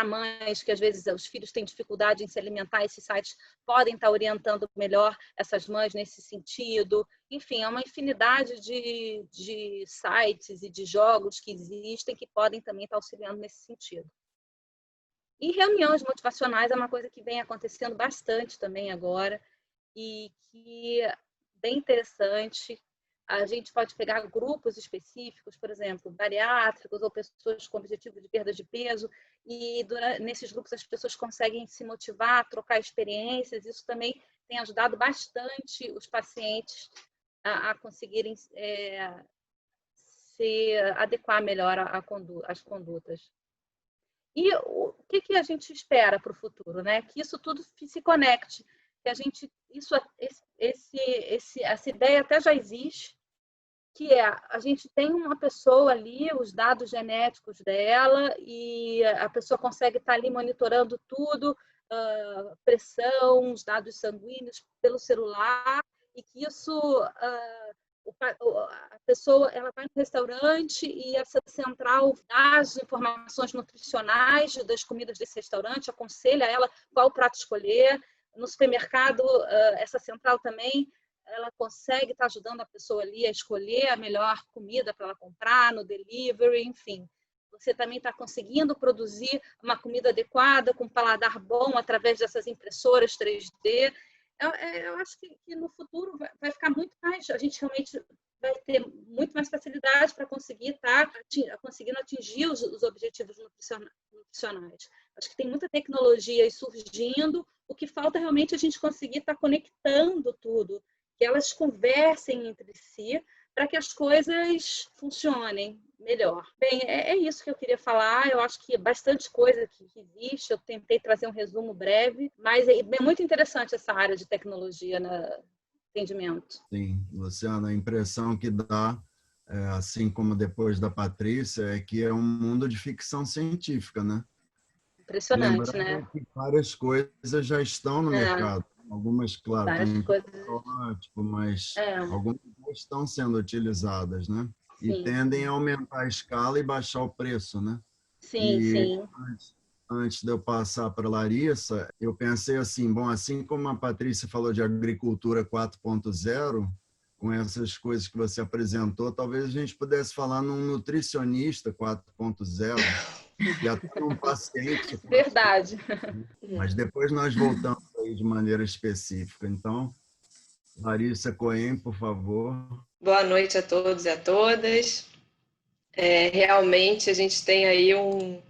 mães que às vezes os filhos têm dificuldade em se alimentar, esses sites podem estar orientando melhor essas mães nesse sentido. Enfim, é uma infinidade de sites e de jogos que existem que podem também estar auxiliando nesse sentido. E reuniões motivacionais é uma coisa que vem acontecendo bastante também agora e que é bem interessante. A gente pode pegar grupos específicos, por exemplo, bariátricos ou pessoas com objetivo de perda de peso, e nesses grupos as pessoas conseguem se motivar, trocar experiências. Isso também tem ajudado bastante os pacientes a conseguirem se adequar melhor às condutas. E o que a gente espera para o futuro, né? Que isso tudo se conecte, que a gente, essa ideia até já existe, que a gente tem uma pessoa ali, os dados genéticos dela, e a pessoa consegue estar ali monitorando tudo, pressão, os dados sanguíneos pelo celular, e que isso a pessoa ela vai no restaurante e essa central dá as informações nutricionais das comidas desse restaurante, aconselha ela qual prato escolher. No supermercado, essa central também ela consegue estar ajudando a pessoa ali a escolher a melhor comida para ela comprar no delivery, enfim. Você também está conseguindo produzir uma comida adequada, com paladar bom, através dessas impressoras 3D. Eu acho que no futuro vai ficar muito mais, a gente realmente vai ter muito mais facilidade para conseguir estar conseguindo atingir os objetivos nutricionais. Acho que tem muita tecnologia aí surgindo, o que falta realmente a gente conseguir estar conectando tudo, que elas conversem entre si para que as coisas funcionem melhor. Bem, é isso que eu queria falar. Eu acho que bastante coisa que existe. Eu tentei trazer um resumo breve, mas é muito interessante essa área de tecnologia no atendimento. Sim, Luciana, a impressão que dá, assim como depois da Patrícia, é que é um mundo de ficção científica, né? Impressionante, Lembrando né? que várias coisas já estão no mercado. Algumas, claro, têm protótipo, mas algumas já estão sendo utilizadas, né? Sim. E tendem a aumentar a escala e baixar o preço, né? Sim, sim. Antes de eu passar para a Larissa, eu pensei assim, bom, assim como a Patrícia falou de agricultura 4.0, com essas coisas que você apresentou, talvez a gente pudesse falar num nutricionista 4.0, e até num paciente. Verdade. Mas depois nós voltamos aí de maneira específica. Então, Larissa Cohen, por favor. Boa noite a todos e a todas. Realmente a gente tem aí um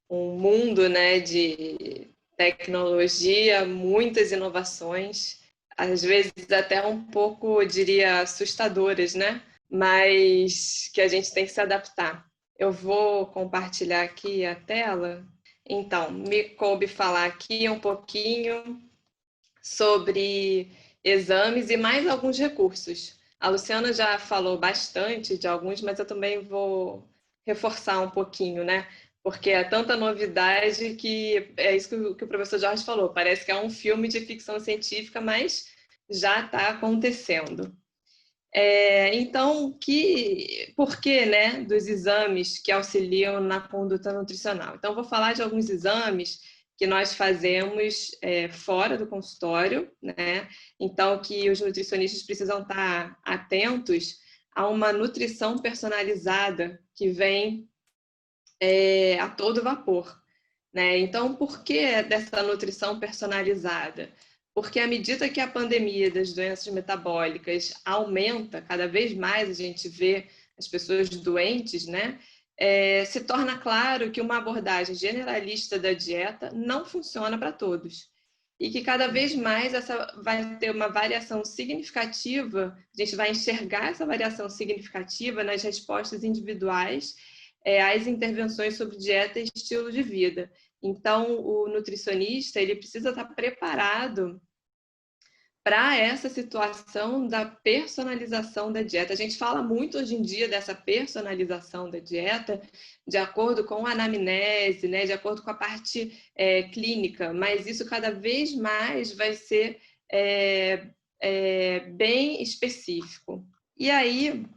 mundo, né, de tecnologia, muitas inovações, às vezes até um pouco, eu diria, assustadoras, né? Mas que a gente tem que se adaptar. Eu vou compartilhar aqui a tela. Então, me coube falar aqui um pouquinho sobre exames e mais alguns recursos. A Luciana já falou bastante de alguns, mas eu também vou reforçar um pouquinho, né? Porque é tanta novidade que é isso que o professor Jorge falou. Parece que é um filme de ficção científica, mas já está acontecendo. Então, por que, né, dos exames que auxiliam na conduta nutricional? Então, vou falar de alguns exames que nós fazemos fora do consultório, né? Então, que os nutricionistas precisam estar atentos a uma nutrição personalizada que vem a todo vapor, né? Então, por que dessa nutrição personalizada? Porque à medida que a pandemia das doenças metabólicas aumenta, cada vez mais a gente vê as pessoas doentes, né? Se torna claro que uma abordagem generalista da dieta não funciona para todos. E que cada vez mais essa vai ter uma variação significativa, a gente vai enxergar essa variação significativa nas respostas individuais às intervenções sobre dieta e estilo de vida. Então, o nutricionista ele precisa estar preparado para essa situação da personalização da dieta. A gente fala muito hoje em dia dessa personalização da dieta de acordo com a anamnese, né, de acordo com a parte clínica, mas isso cada vez mais vai ser bem específico. E aí,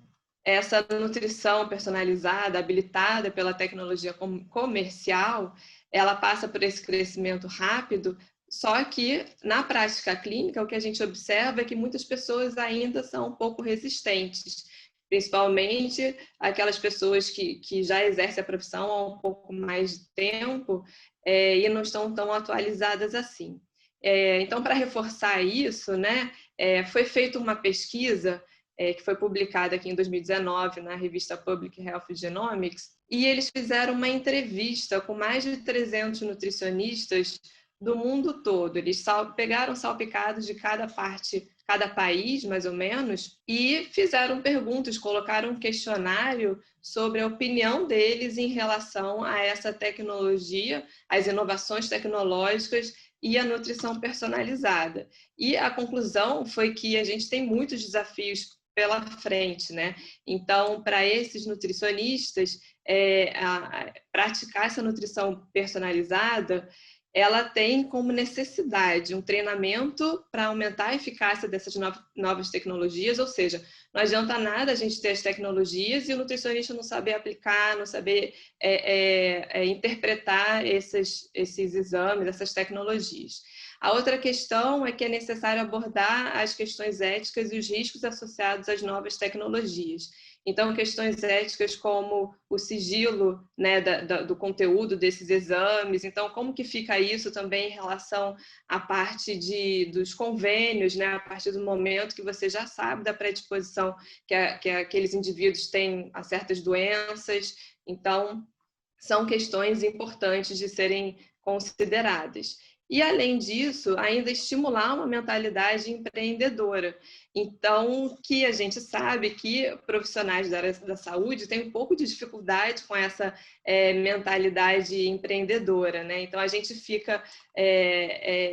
essa nutrição personalizada, habilitada pela tecnologia comercial, ela passa por esse crescimento rápido, só que na prática clínica o que a gente observa é que muitas pessoas ainda são um pouco resistentes, principalmente aquelas pessoas que já exercem a profissão há um pouco mais de tempo e não estão tão atualizadas assim. Então, para reforçar isso, né, foi feita uma pesquisa que foi publicada aqui em 2019 na revista Public Health Genomics, e eles fizeram uma entrevista com mais de 300 nutricionistas do mundo todo. Eles pegaram salpicados de cada país, mais ou menos, e fizeram perguntas, colocaram um questionário sobre a opinião deles em relação a essa tecnologia, as inovações tecnológicas e a nutrição personalizada. E a conclusão foi que a gente tem muitos desafios pela frente, né? Então, para esses nutricionistas, praticar essa nutrição personalizada, ela tem como necessidade um treinamento para aumentar a eficácia dessas novas tecnologias, ou seja, não adianta nada a gente ter as tecnologias e o nutricionista não saber aplicar, não saber interpretar esses exames, essas tecnologias. A outra questão é que é necessário abordar as questões éticas e os riscos associados às novas tecnologias. Então, questões éticas como o sigilo, né, do conteúdo desses exames. Então, como que fica isso também em relação à parte dos convênios, né, a partir do momento que você já sabe da predisposição que aqueles indivíduos têm a certas doenças. Então, são questões importantes de serem consideradas. E, além disso, ainda estimular uma mentalidade empreendedora. Então, que a gente sabe que profissionais da área da saúde têm um pouco de dificuldade com essa mentalidade empreendedora, né? Então, a gente fica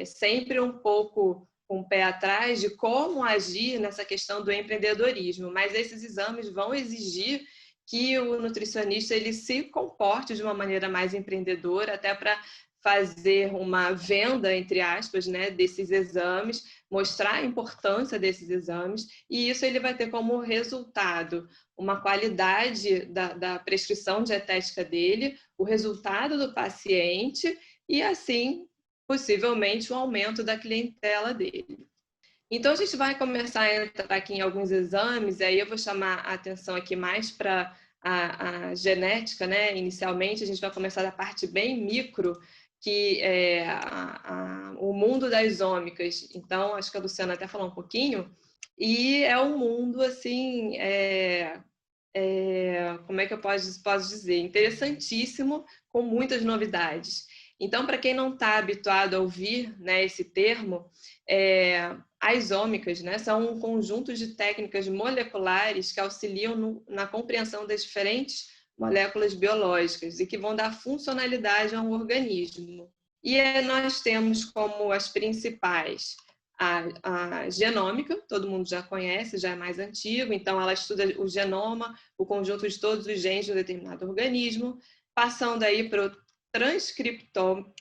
sempre um pouco com o pé atrás de como agir nessa questão do empreendedorismo, mas esses exames vão exigir que o nutricionista ele se comporte de uma maneira mais empreendedora, até para fazer uma venda, entre aspas, né, desses exames, mostrar a importância desses exames, e isso ele vai ter como resultado uma qualidade da prescrição dietética dele, o resultado do paciente e, assim, possivelmente, o aumento da clientela dele. Então, a gente vai começar a entrar aqui em alguns exames, e aí eu vou chamar a atenção aqui mais para a genética, né? Inicialmente, a gente vai começar da parte bem micro, que é o mundo das ômicas. Então, acho que a Luciana até falou um pouquinho, e é um mundo, assim, como é que eu posso dizer? Interessantíssimo, com muitas novidades. Então, para quem não está habituado a ouvir, né, esse termo, as ômicas, né, são um conjunto de técnicas moleculares que auxiliam na compreensão das diferentes moléculas biológicas e que vão dar funcionalidade a um organismo. E nós temos como as principais a genômica, todo mundo já conhece, já é mais antigo, então ela estuda o genoma, o conjunto de todos os genes de um determinado organismo, passando aí para o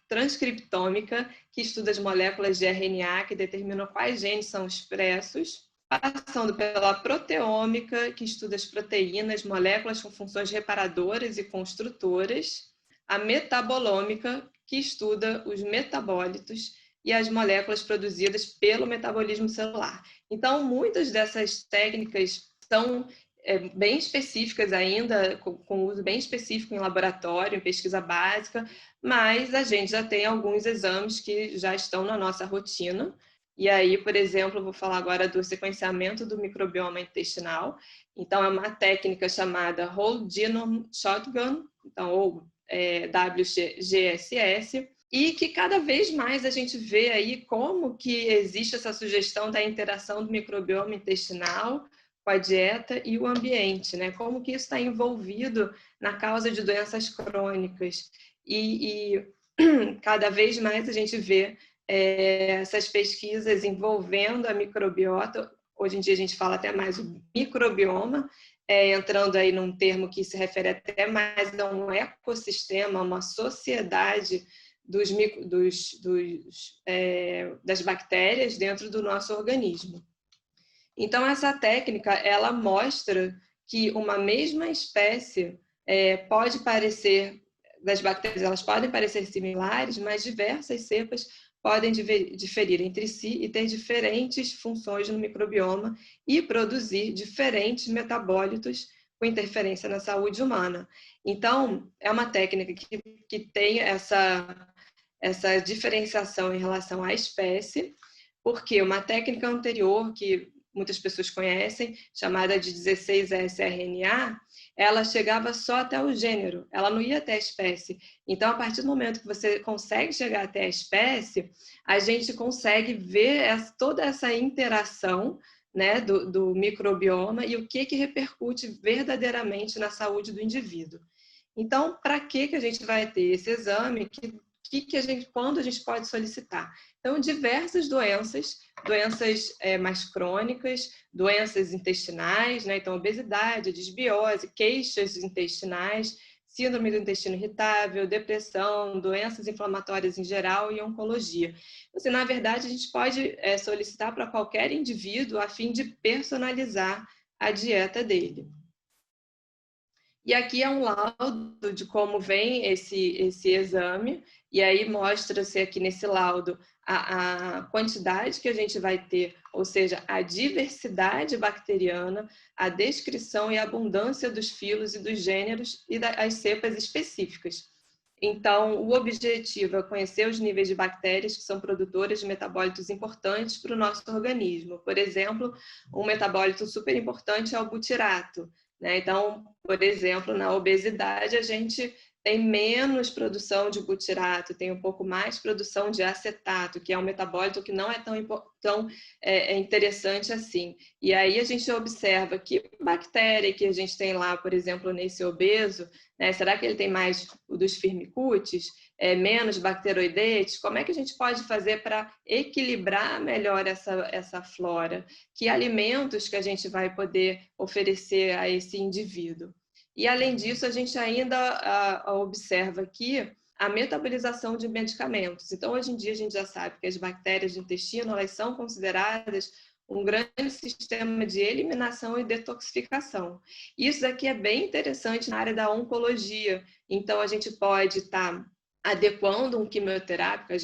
transcriptômica, que estuda as moléculas de RNA que determinam quais genes são expressos, passando pela proteômica, que estuda as proteínas, moléculas com funções reparadoras e construtoras, a metabolômica, que estuda os metabólitos e as moléculas produzidas pelo metabolismo celular. Então, muitas dessas técnicas são bem específicas ainda, com uso bem específico em laboratório, em pesquisa básica, mas a gente já tem alguns exames que já estão na nossa rotina. E aí, por exemplo, eu vou falar agora do sequenciamento do microbioma intestinal. Então, é uma técnica chamada Whole Genome Shotgun, então, ou WGSS, e que cada vez mais a gente vê aí como que existe essa sugestão da interação do microbioma intestinal com a dieta e o ambiente, né? Como que isso está envolvido na causa de doenças crônicas. E cada vez mais a gente vê essas pesquisas envolvendo a microbiota. Hoje em dia a gente fala até mais o microbioma, entrando aí num termo que se refere até mais a um ecossistema, uma sociedade das bactérias dentro do nosso organismo. Então, essa técnica, ela mostra que uma mesma espécie pode parecer, das bactérias, elas podem parecer similares, mas diversas cepas podem diferir entre si e ter diferentes funções no microbioma e produzir diferentes metabólitos com interferência na saúde humana. Então, é uma técnica que tem essa diferenciação em relação à espécie, porque uma técnica anterior que muitas pessoas conhecem, chamada de 16S-RNA, ela chegava só até o gênero, ela não ia até a espécie. Então, a partir do momento que você consegue chegar até a espécie, a gente consegue ver toda essa interação, né, do microbioma e o que repercute verdadeiramente na saúde do indivíduo. Então, para que a gente vai ter esse exame? Quando a gente pode solicitar? Então, diversas doenças mais crônicas, doenças intestinais, né? Então, obesidade, disbiose, queixas intestinais, síndrome do intestino irritável, depressão, doenças inflamatórias em geral e oncologia. Assim, na verdade, a gente pode solicitar para qualquer indivíduo a fim de personalizar a dieta dele. E aqui é um laudo de como vem esse exame, e aí mostra-se aqui nesse laudo a quantidade que a gente vai ter, ou seja, a diversidade bacteriana, a descrição e a abundância dos filos e dos gêneros e das cepas específicas. Então, o objetivo é conhecer os níveis de bactérias que são produtoras de metabólitos importantes para o nosso organismo. Por exemplo, um metabólito super importante é o butirato, né? Então, por exemplo, na obesidade, a gente tem menos produção de butirato, tem um pouco mais produção de acetato, que é um metabólito que não é tão interessante assim. E aí a gente observa que bactéria que a gente tem lá, por exemplo, nesse obeso, né, será que ele tem mais o dos firmicutes, menos bacteroidetes? Como é que a gente pode fazer para equilibrar melhor essa flora? Que alimentos que a gente vai poder oferecer a esse indivíduo? E, além disso, a gente ainda observa aqui a metabolização de medicamentos. Então, hoje em dia, a gente já sabe que as bactérias do intestino, elas são consideradas um grande sistema de eliminação e detoxificação. Isso aqui é bem interessante na área da oncologia. Então, a gente pode estar adequando um quimioterápico,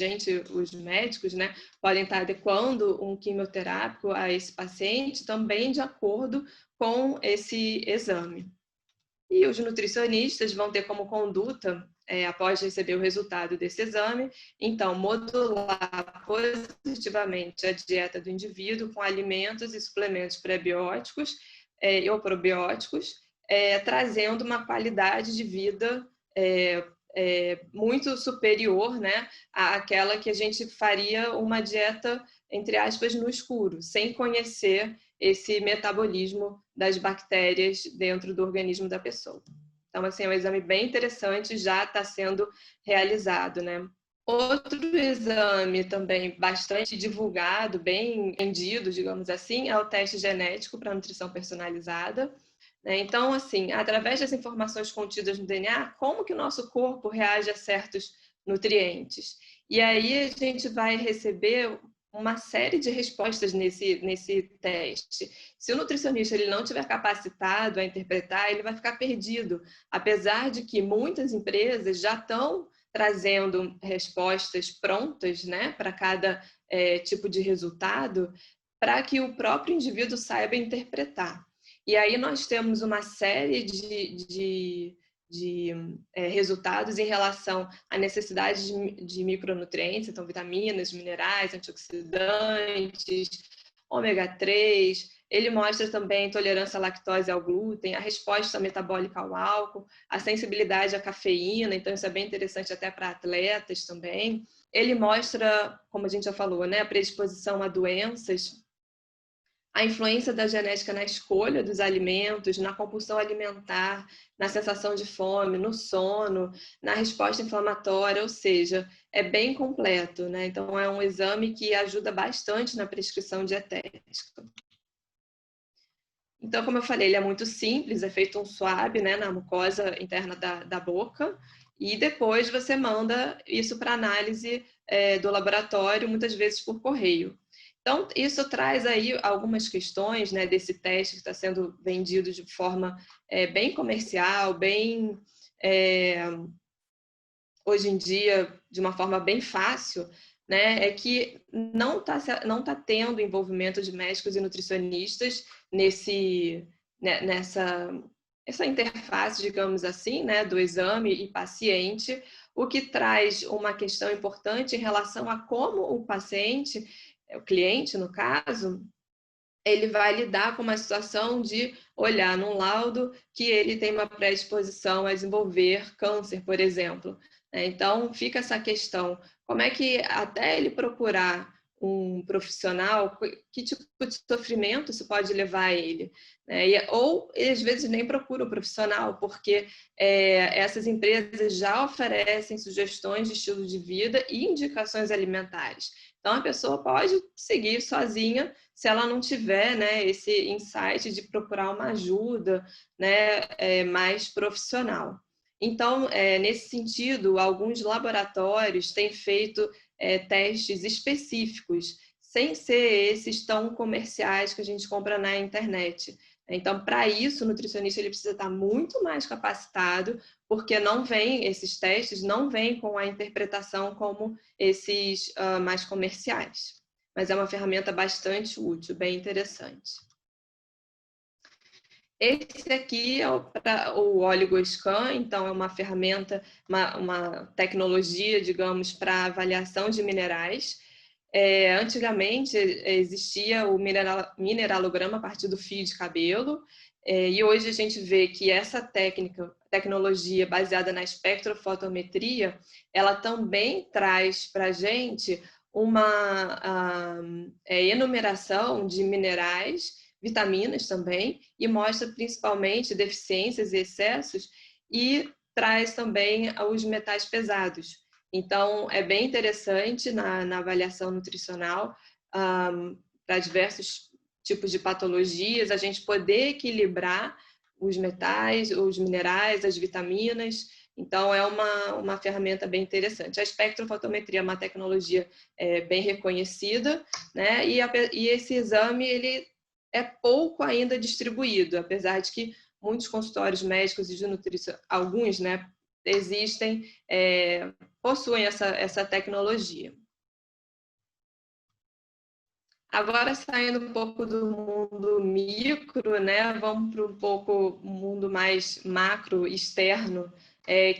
os médicos, né, podem estar adequando um quimioterápico a esse paciente também de acordo com esse exame. E os nutricionistas vão ter como conduta, após receber o resultado desse exame, então, modular positivamente a dieta do indivíduo com alimentos e suplementos prebióticos ou probióticos, trazendo uma qualidade de vida muito superior, né, àquela que a gente faria uma dieta, entre aspas, no escuro, sem conhecer esse metabolismo das bactérias dentro do organismo da pessoa. Então, assim, é um exame bem interessante, já está sendo realizado, né? Outro exame também bastante divulgado, bem vendido, digamos assim, é o teste genético para nutrição personalizada. Então, assim, através das informações contidas no DNA, como que o nosso corpo reage a certos nutrientes? E aí a gente vai receber uma série de respostas nesse teste. Se o nutricionista ele não estiver capacitado a interpretar, ele vai ficar perdido, apesar de que muitas empresas já estão trazendo respostas prontas, né, para cada tipo de resultado, para que o próprio indivíduo saiba interpretar. E aí nós temos uma série de resultados em relação à necessidade de micronutrientes, então vitaminas, minerais, antioxidantes, ômega 3. Ele mostra também tolerância à lactose e ao glúten, a resposta metabólica ao álcool, a sensibilidade à cafeína, então isso é bem interessante até para atletas também. Ele mostra, como a gente já falou, né, a predisposição a doenças, a influência da genética na escolha dos alimentos, na compulsão alimentar, na sensação de fome, no sono, na resposta inflamatória, ou seja, é bem completo, né? Então, é um exame que ajuda bastante na prescrição dietética. Então, como eu falei, ele é muito simples, é feito um swab, né, na mucosa interna da boca, e depois você manda isso para análise do laboratório, muitas vezes por correio. Então, isso traz aí algumas questões, né, desse teste que está sendo vendido de forma bem comercial, bem, hoje em dia, de uma forma bem fácil, né, é que não tá tendo envolvimento de médicos e nutricionistas nessa interface, digamos assim, né, do exame e paciente, o que traz uma questão importante em relação a como o paciente, o cliente, no caso, ele vai lidar com uma situação de olhar num laudo que ele tem uma predisposição a desenvolver câncer, por exemplo. Então, fica essa questão, como é que até ele procurar um profissional, que tipo de sofrimento isso pode levar a ele? Ou, às vezes, nem procura um profissional, porque essas empresas já oferecem sugestões de estilo de vida e indicações alimentares. Então, a pessoa pode seguir sozinha se ela não tiver, né, esse insight de procurar uma ajuda, né, mais profissional. Então, nesse sentido, alguns laboratórios têm feito testes específicos, sem ser esses tão comerciais que a gente compra na internet. Então, para isso, o nutricionista ele precisa estar muito mais capacitado, porque não vem, esses testes não vêm com a interpretação como esses mais comerciais. Mas é uma ferramenta bastante útil, bem interessante. Esse aqui é o OligoScan, então é uma ferramenta, uma tecnologia, digamos, para avaliação de minerais. Antigamente existia o mineralograma a partir do fio de cabelo, e hoje a gente vê que essa tecnologia baseada na espectrofotometria, ela também traz para a gente uma enumeração de minerais, vitaminas também, e mostra principalmente deficiências e excessos, e traz também os metais pesados. Então, é bem interessante na avaliação nutricional, para diversos tipos de patologias, a gente poder equilibrar os metais, os minerais, as vitaminas. Então, é uma ferramenta bem interessante. A espectrofotometria é uma tecnologia bem reconhecida, né? E esse exame ele é pouco ainda distribuído, apesar de que muitos consultórios médicos e de nutrição, alguns, né, existem, possuem essa tecnologia. Agora, saindo um pouco do mundo micro, né, vamos para um pouco mundo mais macro, externo,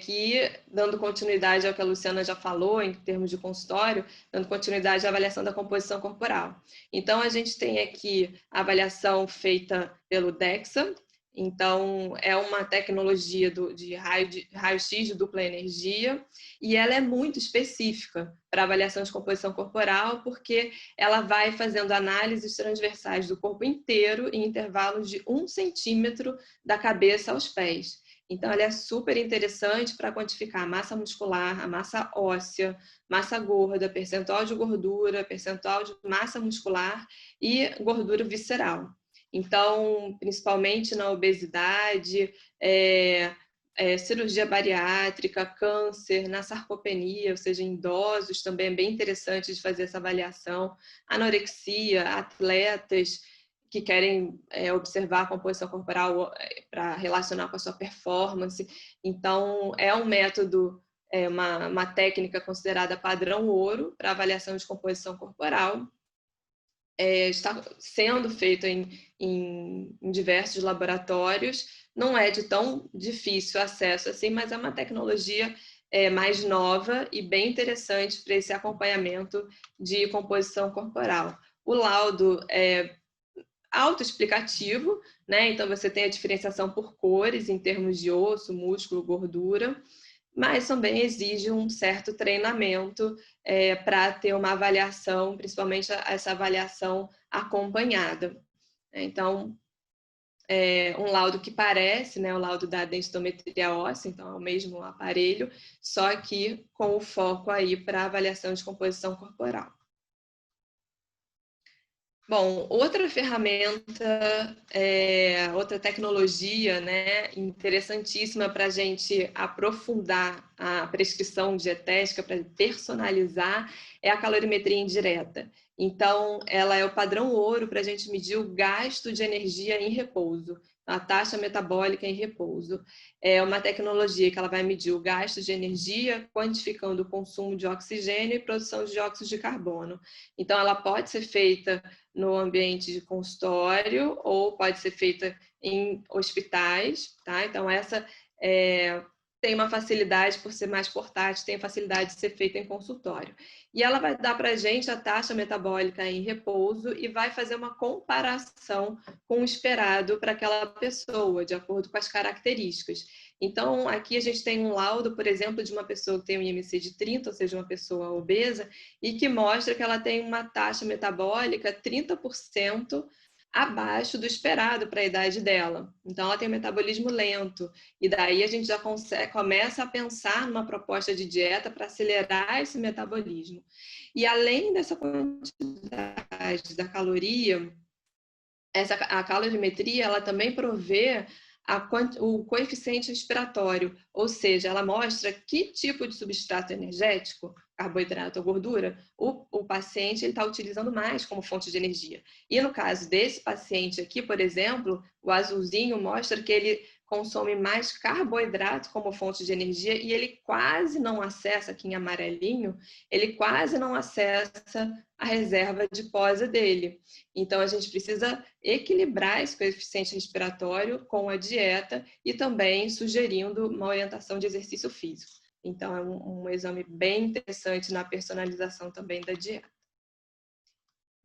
que, dando continuidade ao que a Luciana já falou, em termos de consultório, dando continuidade à avaliação da composição corporal. Então, a gente tem aqui a avaliação feita pelo DEXA. Então, é uma tecnologia de raio-x de dupla energia, e ela é muito específica para avaliação de composição corporal, porque ela vai fazendo análises transversais do corpo inteiro em intervalos de 1 centímetro da cabeça aos pés. Então, ela é super interessante para quantificar a massa muscular, a massa óssea, massa gorda, percentual de gordura, percentual de massa muscular e gordura visceral. Então, principalmente na obesidade, cirurgia bariátrica, câncer, na sarcopenia, ou seja, em idosos também é bem interessante de fazer essa avaliação. Anorexia, atletas que querem observar a composição corporal para relacionar com a sua performance. Então, é um método, uma técnica considerada padrão ouro para avaliação de composição corporal. Está sendo feito em diversos laboratórios, não é de tão difícil acesso assim, mas é uma tecnologia mais nova e bem interessante para esse acompanhamento de composição corporal. O laudo é autoexplicativo, né? Então você tem a diferenciação por cores em termos de osso, músculo, gordura, mas também exige um certo treinamento para ter uma avaliação, principalmente essa avaliação acompanhada. Então, um laudo que parece, né, o laudo da densitometria óssea, então é o mesmo aparelho, só que com o foco aí para avaliação de composição corporal. Bom, outra ferramenta, outra tecnologia, né, interessantíssima para a gente aprofundar a prescrição dietética, para personalizar, é a calorimetria indireta. Então, ela é o padrão ouro para a gente medir o gasto de energia em repouso, a taxa metabólica em repouso. É uma tecnologia que ela vai medir o gasto de energia, quantificando o consumo de oxigênio e produção de dióxido de carbono. Então, ela pode ser feita no ambiente de consultório ou pode ser feita em hospitais, tá? Então, essa tem uma facilidade, por ser mais portátil, tem a facilidade de ser feita em consultório. E ela vai dar para a gente a taxa metabólica em repouso e vai fazer uma comparação com o esperado para aquela pessoa, de acordo com as características. Então, aqui a gente tem um laudo, por exemplo, de uma pessoa que tem um IMC de 30, ou seja, uma pessoa obesa, e que mostra que ela tem uma taxa metabólica 30% abaixo do esperado para a idade dela. Então, ela tem um metabolismo lento. E daí a gente já começa a pensar numa proposta de dieta para acelerar esse metabolismo. E além dessa quantidade da caloria, a calorimetria ela também provê o coeficiente respiratório, ou seja, ela mostra que tipo de substrato energético, carboidrato ou gordura, o paciente está utilizando mais como fonte de energia. E no caso desse paciente aqui, por exemplo, o azulzinho mostra que ele consome mais carboidrato como fonte de energia e ele quase não acessa, aqui em amarelinho, ele quase não acessa a reserva adiposa dele. Então, a gente precisa equilibrar esse coeficiente respiratório com a dieta e também sugerindo uma orientação de exercício físico. Então, é um exame bem interessante na personalização também da dieta.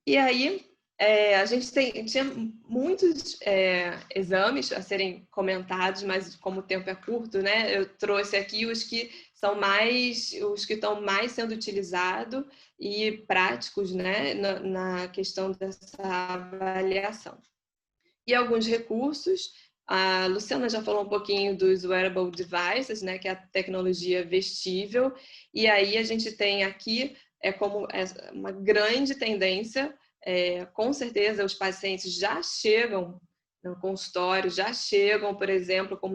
E aí, a gente tinha muitos exames a serem comentados, mas como o tempo é curto, né, eu trouxe aqui os que estão mais sendo utilizados e práticos, né, na questão dessa avaliação. E alguns recursos, a Luciana já falou um pouquinho dos wearable devices, né, que é a tecnologia vestível, e aí a gente tem aqui como uma grande tendência. Com certeza os pacientes já chegam no consultório, já chegam, por exemplo, com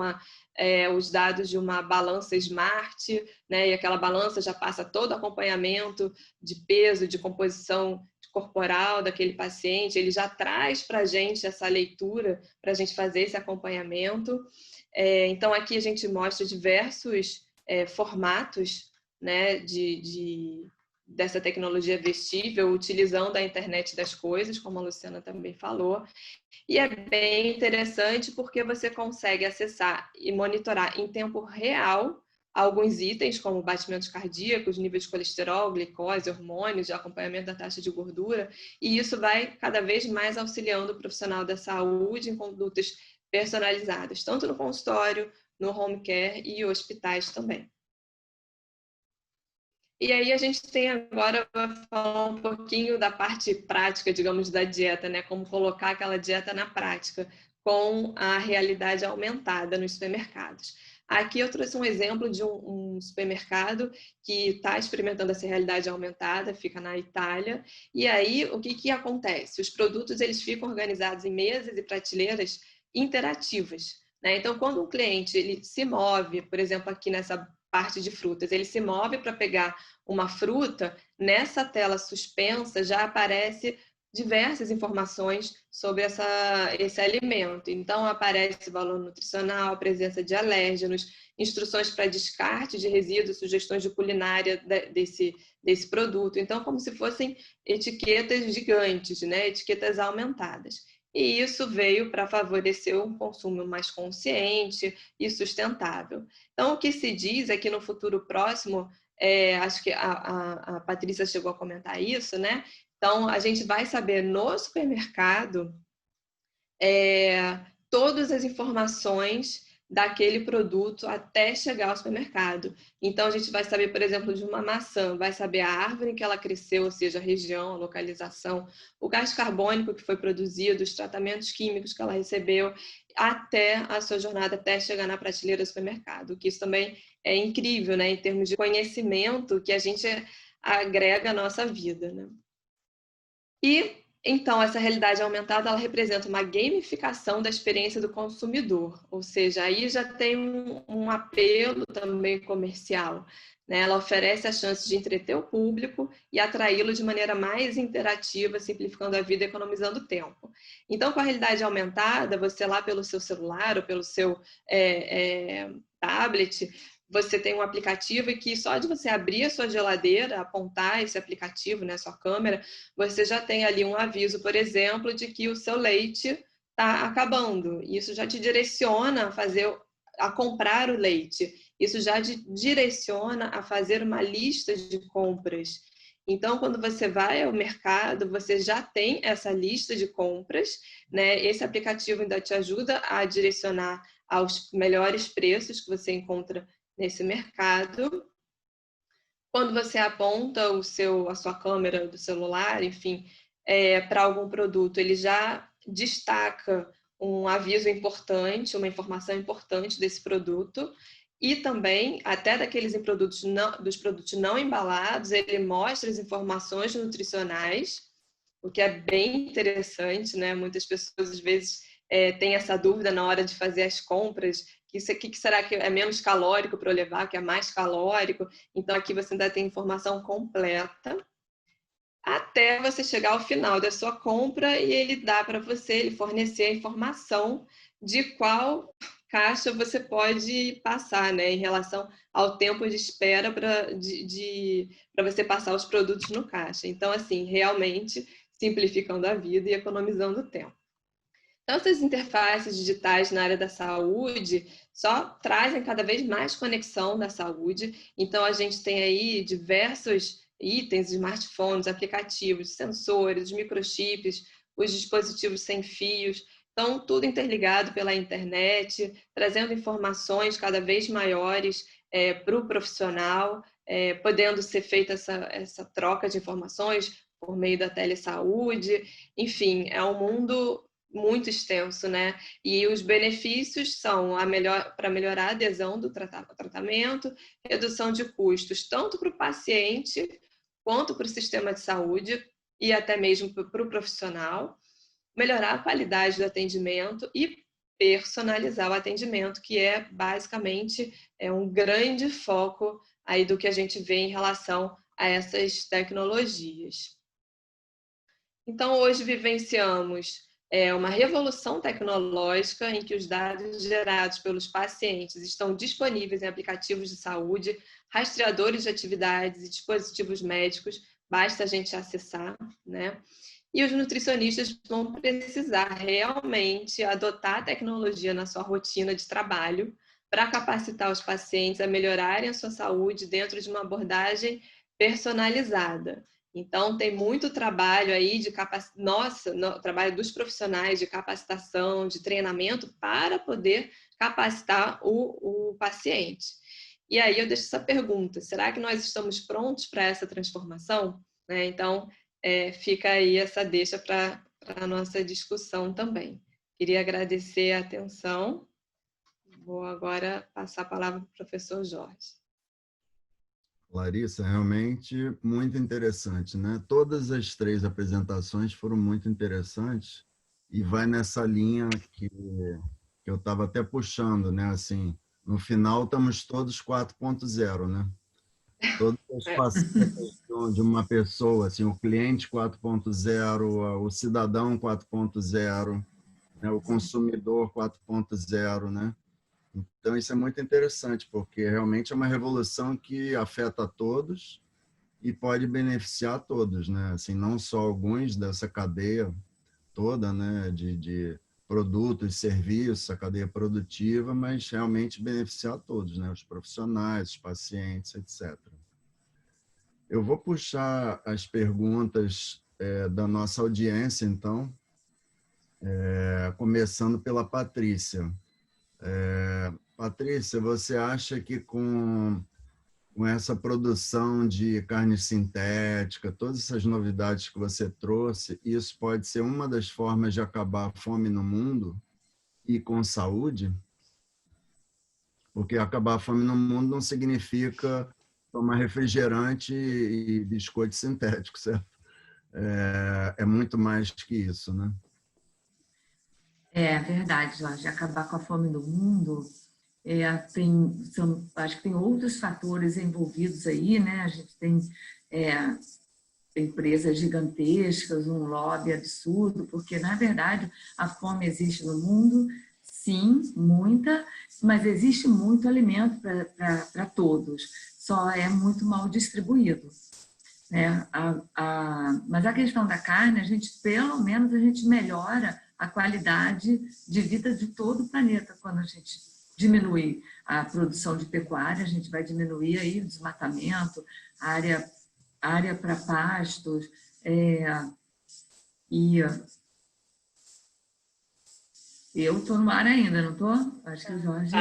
os dados de uma balança smart, né, e aquela balança já passa todo o acompanhamento de peso, de composição corporal daquele paciente, ele já traz para a gente essa leitura, para a gente fazer esse acompanhamento. Então, aqui a gente mostra diversos formatos, né, dessa tecnologia vestível, utilizando a internet das coisas, como a Luciana também falou. E é bem interessante porque você consegue acessar e monitorar em tempo real alguns itens, como batimentos cardíacos, níveis de colesterol, glicose, hormônios, de acompanhamento da taxa de gordura, e isso vai cada vez mais auxiliando o profissional da saúde em condutas personalizadas, tanto no consultório, no home care e hospitais também. E aí a gente tem agora, vai falar um pouquinho da parte prática, digamos, da dieta, né? Como colocar aquela dieta na prática com a realidade aumentada nos supermercados. Aqui eu trouxe um exemplo de um supermercado que está experimentando essa realidade aumentada, fica na Itália. E aí, o que acontece? Os produtos eles ficam organizados em mesas e prateleiras interativas, né? Então, quando um cliente ele se move, por exemplo, aqui nessa parte de frutas, ele se move para pegar uma fruta, nessa tela suspensa já aparece diversas informações sobre esse alimento. Então, aparece valor nutricional, presença de alérgenos, instruções para descarte de resíduos, sugestões de culinária desse produto. Então, como se fossem etiquetas gigantes, né? Etiquetas aumentadas. E isso veio para favorecer um consumo mais consciente e sustentável. Então, o que se diz é que no futuro próximo, acho que a Patrícia chegou a comentar isso, né? Então, a gente vai saber no supermercado todas as informações daquele produto até chegar ao supermercado. Então, a gente vai saber, por exemplo, de uma maçã, vai saber a árvore em que ela cresceu, ou seja, a região, a localização, o gás carbônico que foi produzido, os tratamentos químicos que ela recebeu, até a sua jornada, até chegar na prateleira do supermercado, que isso também é incrível, né, em termos de conhecimento que a gente agrega à nossa vida, né? E então, essa realidade aumentada, ela representa uma gamificação da experiência do consumidor, ou seja, aí já tem um apelo também comercial, né? Ela oferece a chance de entreter o público e atraí-lo de maneira mais interativa, simplificando a vida e economizando tempo. Então, com a realidade aumentada, você lá pelo seu celular ou pelo seu tablet, você tem um aplicativo e que só de você abrir a sua geladeira, apontar esse aplicativo, né, sua câmera, você já tem ali um aviso, por exemplo, de que o seu leite está acabando. Isso já te direciona a comprar o leite. isso já te direciona a fazer uma lista de compras. Então, quando você vai ao mercado, você já tem essa lista de compras, né? Esse aplicativo ainda te ajuda a direcionar aos melhores preços que você encontra nesse mercado. Quando você aponta a sua câmera do celular, enfim, para algum produto, ele já destaca um aviso importante, uma informação importante desse produto. E também, até dos produtos não embalados, ele mostra as informações nutricionais, o que é bem interessante, né? Muitas pessoas, às vezes, têm essa dúvida na hora de fazer as compras, que será que é menos calórico para eu levar, que é mais calórico? Então, aqui você ainda tem informação completa, até você chegar ao final da sua compra e ele dá para você, ele fornecer a informação de qual caixa você pode passar, né, em relação ao tempo de espera para você passar os produtos no caixa. Então, assim, realmente simplificando a vida e economizando tempo. Então, essas interfaces digitais na área da saúde só trazem cada vez mais conexão da saúde. Então, a gente tem aí diversos itens, smartphones, aplicativos, sensores, microchips, os dispositivos sem fios. Então, tudo interligado pela internet, trazendo informações cada vez maiores para o profissional, podendo ser feita essa troca de informações por meio da telesaúde. Enfim, é um mundo muito extenso, né? E os benefícios são para melhorar a adesão do tratamento, redução de custos, tanto para o paciente quanto para o sistema de saúde e até mesmo para o profissional, melhorar a qualidade do atendimento e personalizar o atendimento, que é basicamente um grande foco aí do que a gente vê em relação a essas tecnologias. Então, hoje vivenciamos uma revolução tecnológica em que os dados gerados pelos pacientes estão disponíveis em aplicativos de saúde, rastreadores de atividades e dispositivos médicos, basta a gente acessar, né? E os nutricionistas vão precisar realmente adotar a tecnologia na sua rotina de trabalho para capacitar os pacientes a melhorarem a sua saúde dentro de uma abordagem personalizada. Então, tem muito trabalho aí trabalho dos profissionais de capacitação, de treinamento para poder capacitar o paciente. E aí eu deixo essa pergunta, será que nós estamos prontos para essa transformação? Então, fica aí essa deixa para a nossa discussão também. Queria agradecer a atenção. Vou agora passar a palavra para o professor Jorge. Larissa, realmente muito interessante, né? Todas as 3 apresentações foram muito interessantes e vai nessa linha que eu estava até puxando, né? Assim, no final estamos todos 4.0, né? Todas as facetas de uma pessoa, assim, o cliente 4.0, o cidadão 4.0, né? O consumidor 4.0, né? Então, isso é muito interessante, porque realmente é uma revolução que afeta a todos e pode beneficiar a todos, né? Assim, não só alguns dessa cadeia toda, né? De produtos, serviços, a cadeia produtiva, mas realmente beneficiar a todos, né? Os profissionais, os pacientes, etc. Eu vou puxar as perguntas da nossa audiência, então, começando pela Patrícia. Patrícia, você acha que com essa produção de carne sintética, todas essas novidades que você trouxe, isso pode ser uma das formas de acabar a fome no mundo e com saúde? Porque acabar a fome no mundo não significa tomar refrigerante e biscoito sintético, certo? É muito mais que isso, né? É verdade, Jorge. Acabar com a fome no mundo, acho que tem outros fatores envolvidos aí, né? A gente tem empresas gigantescas, um lobby absurdo, porque, na verdade, a fome existe no mundo, sim, muita, mas existe muito alimento para todos, só é muito mal distribuído. Né? Mas a questão da carne, pelo menos a gente melhora a qualidade de vida de todo o planeta quando a gente diminuir a produção de pecuária, a gente vai diminuir aí o desmatamento, área para pastos, e eu estou no ar ainda, não estou? Acho que o Jorge...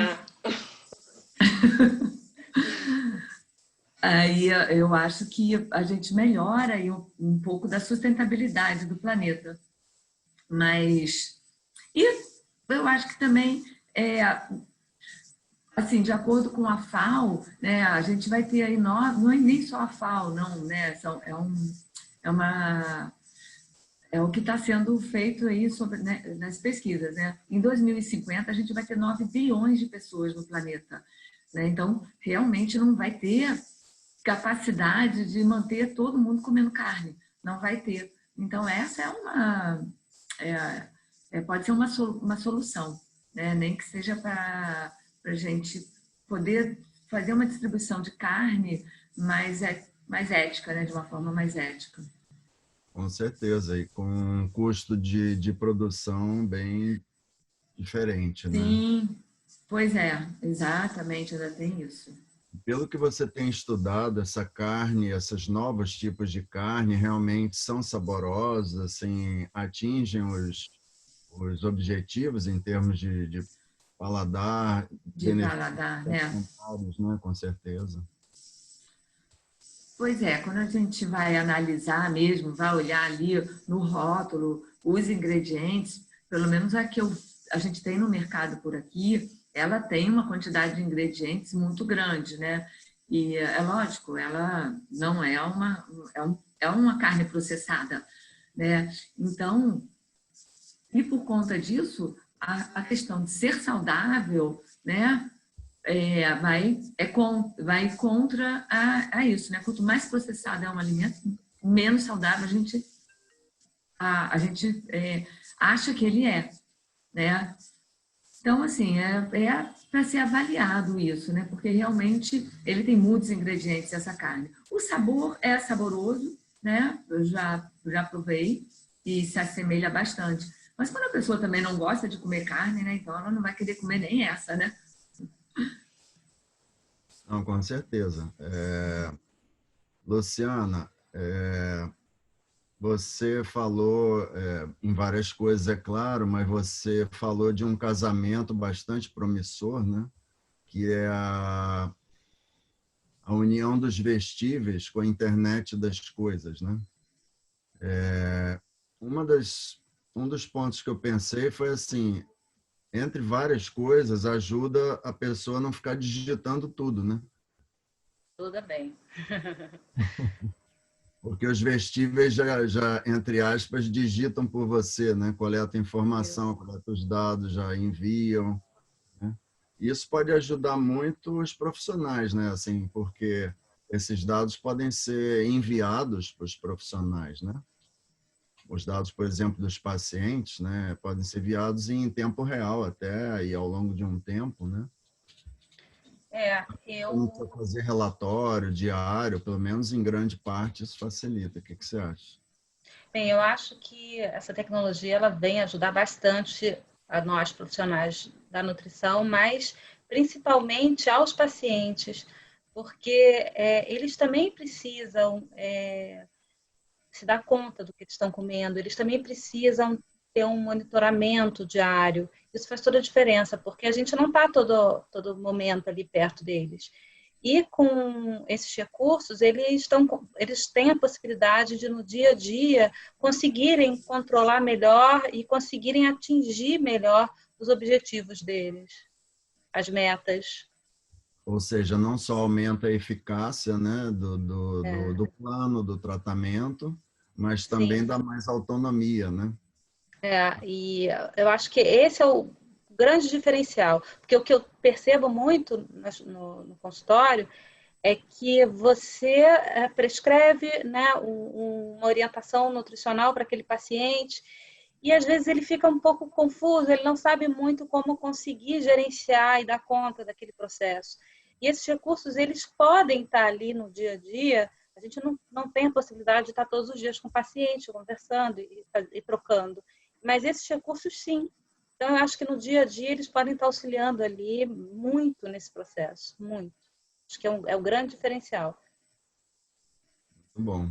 Aí eu acho que a gente melhora aí um pouco da sustentabilidade do planeta. Mas... E eu acho que também... assim, de acordo com a FAO, né, a gente vai ter aí, não é nem só a FAO, não, né, é o que está sendo feito aí sobre, né, nas pesquisas, né? Em 2050 a gente vai ter 9 bilhões de pessoas no planeta, né? Então realmente não vai ter capacidade de manter todo mundo comendo carne, não vai ter. Então essa pode ser uma solução, né? Nem que seja para a gente poder fazer uma distribuição de carne mais ética, né? De uma forma mais ética. Com certeza, e com um custo de produção bem diferente, né? Sim, pois é, exatamente, ainda tem isso. Pelo que você tem estudado, essa carne, esses novos tipos de carne realmente são saborosas, assim, atingem os objetivos em termos de paladar, de paladar, né? Né? Com certeza. Pois é, quando a gente vai analisar mesmo, vai olhar ali no rótulo os ingredientes, pelo menos a gente tem no mercado por aqui, ela tem uma quantidade de ingredientes muito grande, né? E é lógico, ela não é uma carne processada, né? Então, e por conta disso, a questão de ser saudável, né? Vai contra a isso, né? Quanto mais processado é um alimento, menos saudável a gente acha que ele é, né? Então, assim, para ser avaliado isso, né? Porque realmente ele tem muitos ingredientes, essa carne. O sabor é saboroso, né? Eu já provei e se assemelha bastante. Mas quando a pessoa também não gosta de comer carne, né? Então ela não vai querer comer nem essa, né? Não, com certeza. Luciana, você falou em várias coisas, é claro, mas você falou de um casamento bastante promissor, né? Que é a união dos vestíveis com a internet das coisas, né? Um dos pontos que eu pensei foi assim, entre várias coisas, ajuda a pessoa a não ficar digitando tudo, né? Tudo bem. Porque os vestíveis já, entre aspas, digitam por você, né? Coleta informação, coleta os dados, já enviam. Né? Isso pode ajudar muito os profissionais, né? Assim, porque esses dados podem ser enviados para os profissionais, né? Os dados, por exemplo, dos pacientes, né? Podem ser enviados em tempo real até, e ao longo de um tempo, né? Não precisa fazer relatório diário, pelo menos em grande parte isso facilita. O que você acha? Bem, eu acho que essa tecnologia ela vem ajudar bastante a nós profissionais da nutrição, mas principalmente aos pacientes, porque eles também precisam se dar conta do que eles estão comendo, eles também precisam ter um monitoramento diário. Isso faz toda a diferença, porque a gente não está todo momento ali perto deles. E com esses recursos, eles têm a possibilidade de, no dia a dia, conseguirem controlar melhor e conseguirem atingir melhor os objetivos deles, as metas. Ou seja, não só aumenta a eficácia, né, do plano, do tratamento, mas também dá mais autonomia, né? E eu acho que esse é o grande diferencial, porque o que eu percebo muito no consultório é que você prescreve, né, uma orientação nutricional para aquele paciente e às vezes ele fica um pouco confuso, ele não sabe muito como conseguir gerenciar e dar conta daquele processo. E esses recursos, eles podem estar ali no dia a dia, a gente não tem a possibilidade de estar todos os dias com o paciente, conversando e trocando, mas esses recursos sim, Então, eu acho que no dia a dia eles podem estar auxiliando ali muito nesse processo, muito. Acho que é o grande diferencial. Muito bom.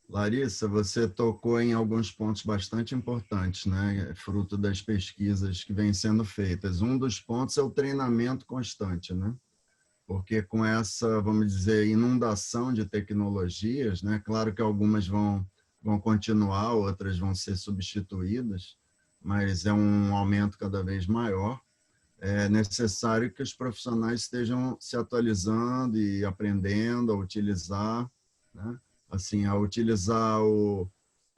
Larissa, você tocou em alguns pontos bastante importantes, né? Fruto das pesquisas que vêm sendo feitas. Um dos pontos é o treinamento constante, né? Porque com essa, vamos dizer, inundação de tecnologias, né? Claro que algumas vão continuar, outras vão ser substituídas, mas é um aumento cada vez maior. É necessário que os profissionais estejam se atualizando e aprendendo a utilizar, né? Assim, a utilizar o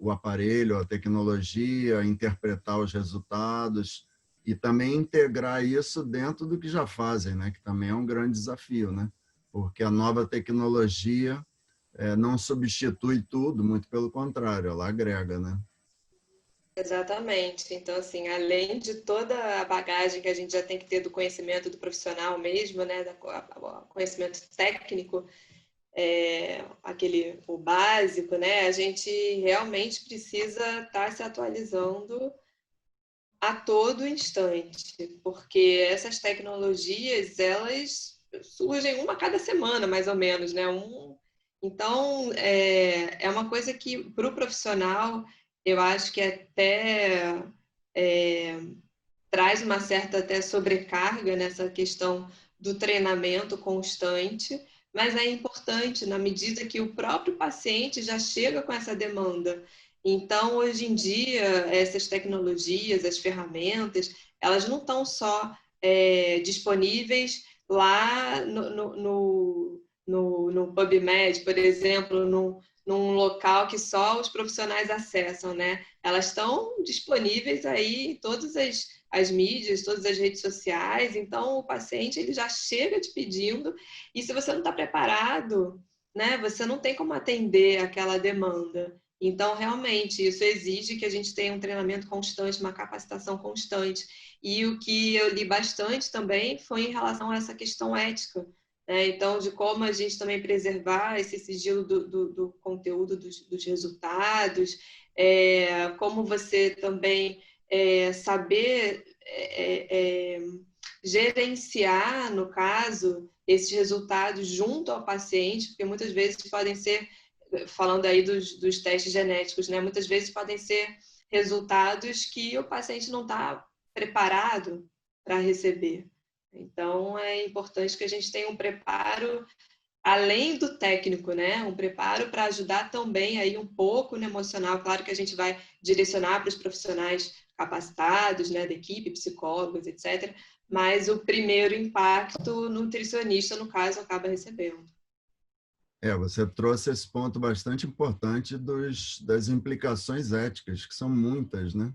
aparelho, a tecnologia, interpretar os resultados e também integrar isso dentro do que já fazem, né? Que também é um grande desafio, né? Porque a nova tecnologia não substitui tudo, muito pelo contrário, ela agrega, né? Exatamente. Então, assim, além de toda a bagagem que a gente já tem que ter do conhecimento do profissional mesmo, né, conhecimento técnico, o básico, né, a gente realmente precisa estar se atualizando a todo instante, porque essas tecnologias, elas surgem uma a cada semana, mais ou menos, né? Então, é uma coisa que, para o profissional, eu acho que até traz uma certa até sobrecarga nessa questão do treinamento constante, mas é importante na medida que o próprio paciente já chega com essa demanda. Então, hoje em dia, essas tecnologias, as ferramentas, elas não estão só disponíveis lá no PubMed, por exemplo, num local que só os profissionais acessam, né? Elas estão disponíveis aí em todas as mídias, todas as redes sociais, então o paciente ele já chega te pedindo, e se você não está preparado, né, você não tem como atender aquela demanda. Então, realmente, isso exige que a gente tenha um treinamento constante, uma capacitação constante. E o que eu li bastante também foi em relação a essa questão ética, né? Então, de como a gente também preservar esse sigilo do conteúdo, dos resultados, como você também saber gerenciar, no caso, esses resultados junto ao paciente, porque muitas vezes podem ser, falando aí dos testes genéticos, né? Muitas vezes podem ser resultados que o paciente não está preparado para receber. Então, é importante que a gente tenha um preparo além do técnico, né? Um preparo para ajudar também aí um pouco no emocional. Claro que a gente vai direcionar para os profissionais capacitados, né, da equipe, psicólogos, etc. Mas o primeiro impacto, o nutricionista, no caso, acaba recebendo. Você trouxe esse ponto bastante importante das implicações éticas, que são muitas, né?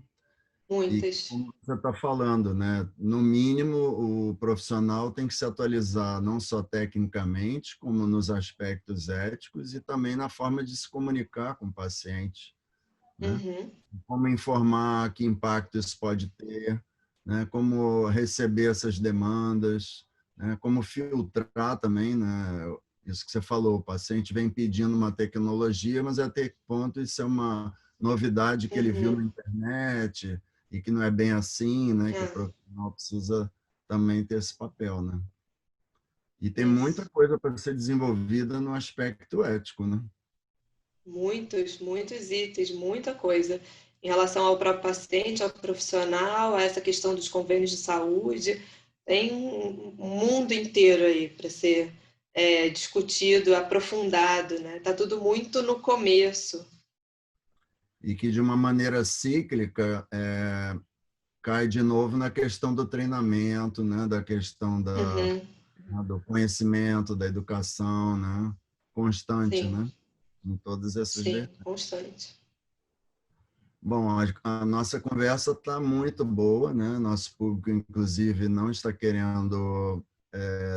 E Muitas. como você está falando, né? No mínimo, o profissional tem que se atualizar não só tecnicamente, como nos aspectos éticos e também na forma de se comunicar com o paciente, né? Uhum. Como informar, que impacto isso pode ter, né? Como receber essas demandas, né? Como filtrar também, né? Isso que você falou, o paciente vem pedindo uma tecnologia, mas até que ponto isso é uma novidade que ele viu na Uhum. internet e que não é bem assim, né? Que o É, profissional precisa também ter esse papel, né? E tem muita isso. coisa para ser desenvolvida no aspecto ético, né? Muitos itens, muita coisa. Em relação ao próprio paciente, ao profissional, a essa questão dos convênios de saúde, tem um mundo inteiro aí para ser discutido, aprofundado, né? Tá tudo muito no começo. E que de uma maneira cíclica cai de novo na questão do treinamento, né? Da questão Uhum. do conhecimento, da educação, né? Constante, Sim, né? Em todas essas sim, vertentes. constante. Bom, a nossa conversa está muito boa, né? Nosso público, inclusive, não está querendo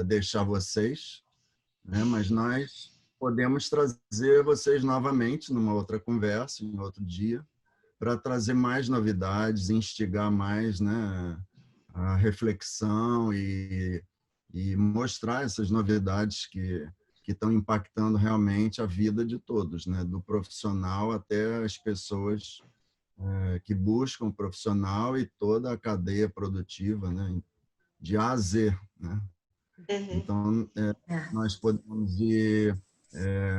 deixar vocês, né? Mas nós podemos trazer vocês novamente numa outra conversa, em outro dia, para trazer mais novidades, instigar mais, né, a reflexão e mostrar essas novidades que estão impactando realmente a vida de todos, né, do profissional até as pessoas que buscam um profissional e toda a cadeia produtiva, né, de A a Z, né? Então, nós podemos ir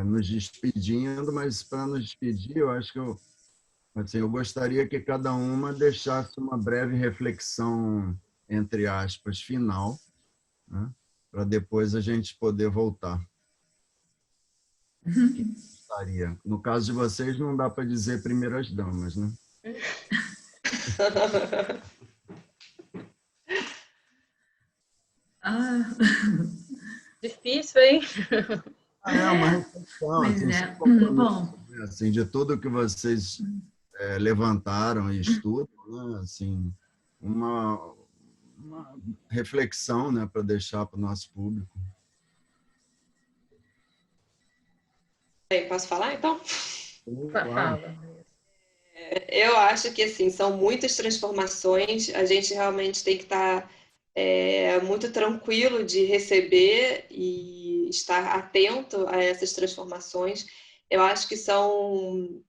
nos despedindo, mas para nos despedir, eu acho que eu gostaria que cada uma deixasse uma breve reflexão, entre aspas, final, né, para depois a gente poder voltar. Gostaria. No caso de vocês, não dá para dizer primeiras damas, né? Difícil, hein? Uma reflexão, Bom, assim, de tudo que vocês levantaram e estudam, né? Assim, uma reflexão, né, para deixar para o nosso público. Posso falar, então? Fala. Eu acho que, assim, são muitas transformações, a gente realmente tem que estar muito tranquilo de receber e estar atento a essas transformações. Eu acho que são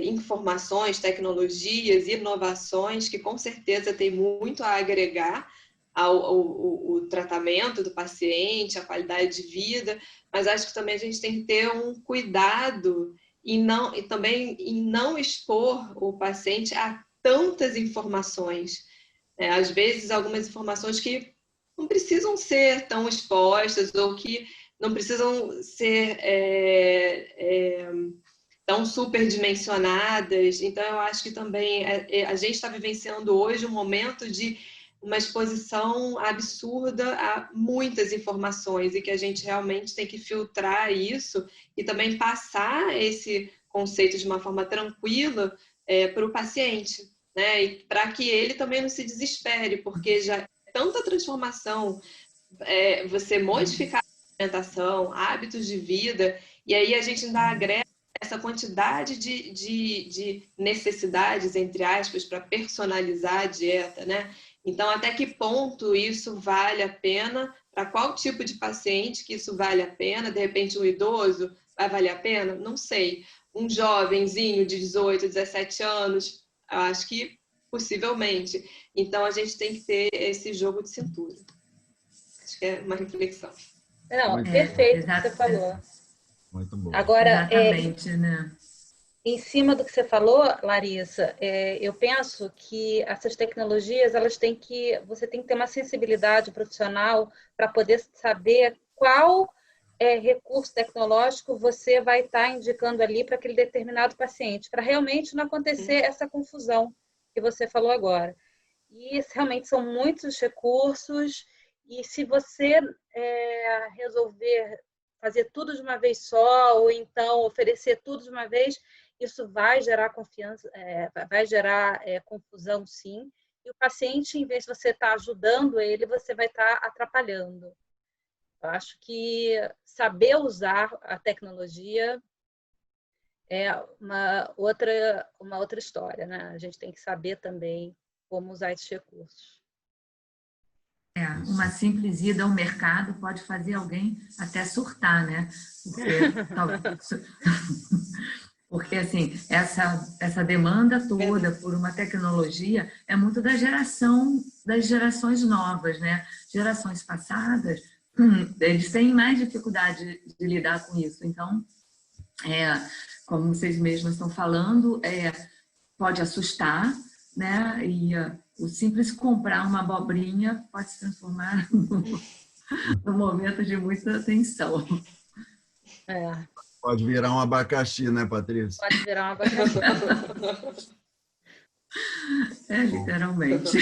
informações, tecnologias, inovações que com certeza tem muito a agregar ao tratamento do paciente, à qualidade de vida, mas acho que também a gente tem que ter um cuidado e também em não expor o paciente a tantas informações. Às vezes, algumas informações que não precisam ser tão expostas ou que não precisam ser tão superdimensionadas. Então, eu acho que também a gente está vivenciando hoje um momento de uma exposição absurda a muitas informações e que a gente realmente tem que filtrar isso e também passar esse conceito de uma forma tranquila para o paciente, né? E para que ele também não se desespere, porque já é tanta transformação, você modificar a alimentação, hábitos de vida, e aí a gente ainda agrega essa quantidade de necessidades, entre aspas, para personalizar a dieta, né? Então, até que ponto isso vale a pena? Para qual tipo de paciente que isso vale a pena? De repente, um idoso vai valer a pena? Não sei. Um jovenzinho de 18, 17 anos, eu acho que possivelmente. Então, a gente tem que ter esse jogo de cintura. Acho que é uma reflexão. Não, perfeito o que você falou. Muito bom. Agora, exatamente, né? em cima do que você falou, Larissa, eu penso que essas tecnologias, você tem que ter uma sensibilidade profissional para poder saber qual recurso tecnológico você vai estar indicando ali para aquele determinado paciente, para realmente não acontecer essa confusão que você falou agora. E realmente são muitos recursos, e se você resolver fazer tudo de uma vez só, ou então oferecer tudo de uma vez, isso vai gerar confiança, vai gerar confusão, sim. E o paciente, em vez de você estar ajudando ele, você vai estar atrapalhando. Eu acho que saber usar a tecnologia é uma outra história, né? A gente tem que saber também como usar esses recursos. Uma simples ida ao mercado pode fazer alguém até surtar, né? Porque assim, essa demanda toda por uma tecnologia é muito das gerações novas, né? Gerações passadas, eles têm mais dificuldade de lidar com isso. Então, como vocês mesmos estão falando, pode assustar, né? E o simples comprar uma abobrinha pode se transformar num momento de muita tensão. Pode virar um abacaxi, né, Patrícia? Pode virar um abacaxi. Literalmente.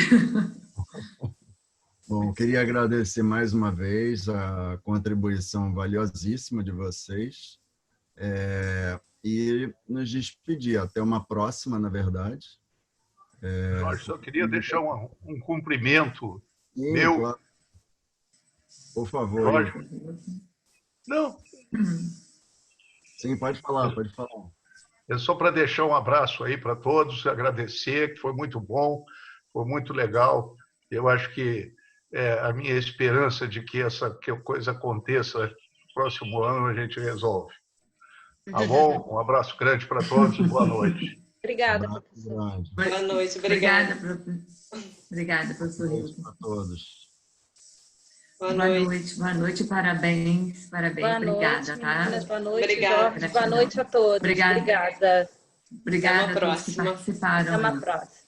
Bom, queria agradecer mais uma vez a contribuição valiosíssima de vocês e nos despedir. Até uma próxima, na verdade. Jorge, só queria deixar um cumprimento Sim, meu. Claro. Por favor. Jorge. Não. Sim, pode falar, pode falar. É só para deixar um abraço aí para todos, agradecer, que foi muito bom, foi muito legal. Eu acho que a minha esperança de que essa coisa aconteça no próximo ano a gente resolve. Tá bom? Um abraço grande para todos e boa noite. Obrigada, Abraço professor. grande. Boa noite, obrigada. Obrigada, professor Beijo Hilton. para todos. Boa Boa noite, parabéns, Boa obrigada, noite, tá? meninas. Boa noite, Obrigada. Jorge. Boa noite a todos. Obrigada. Obrigada. Obrigada Até uma a todos que próxima. participaram. Até uma aí. próxima.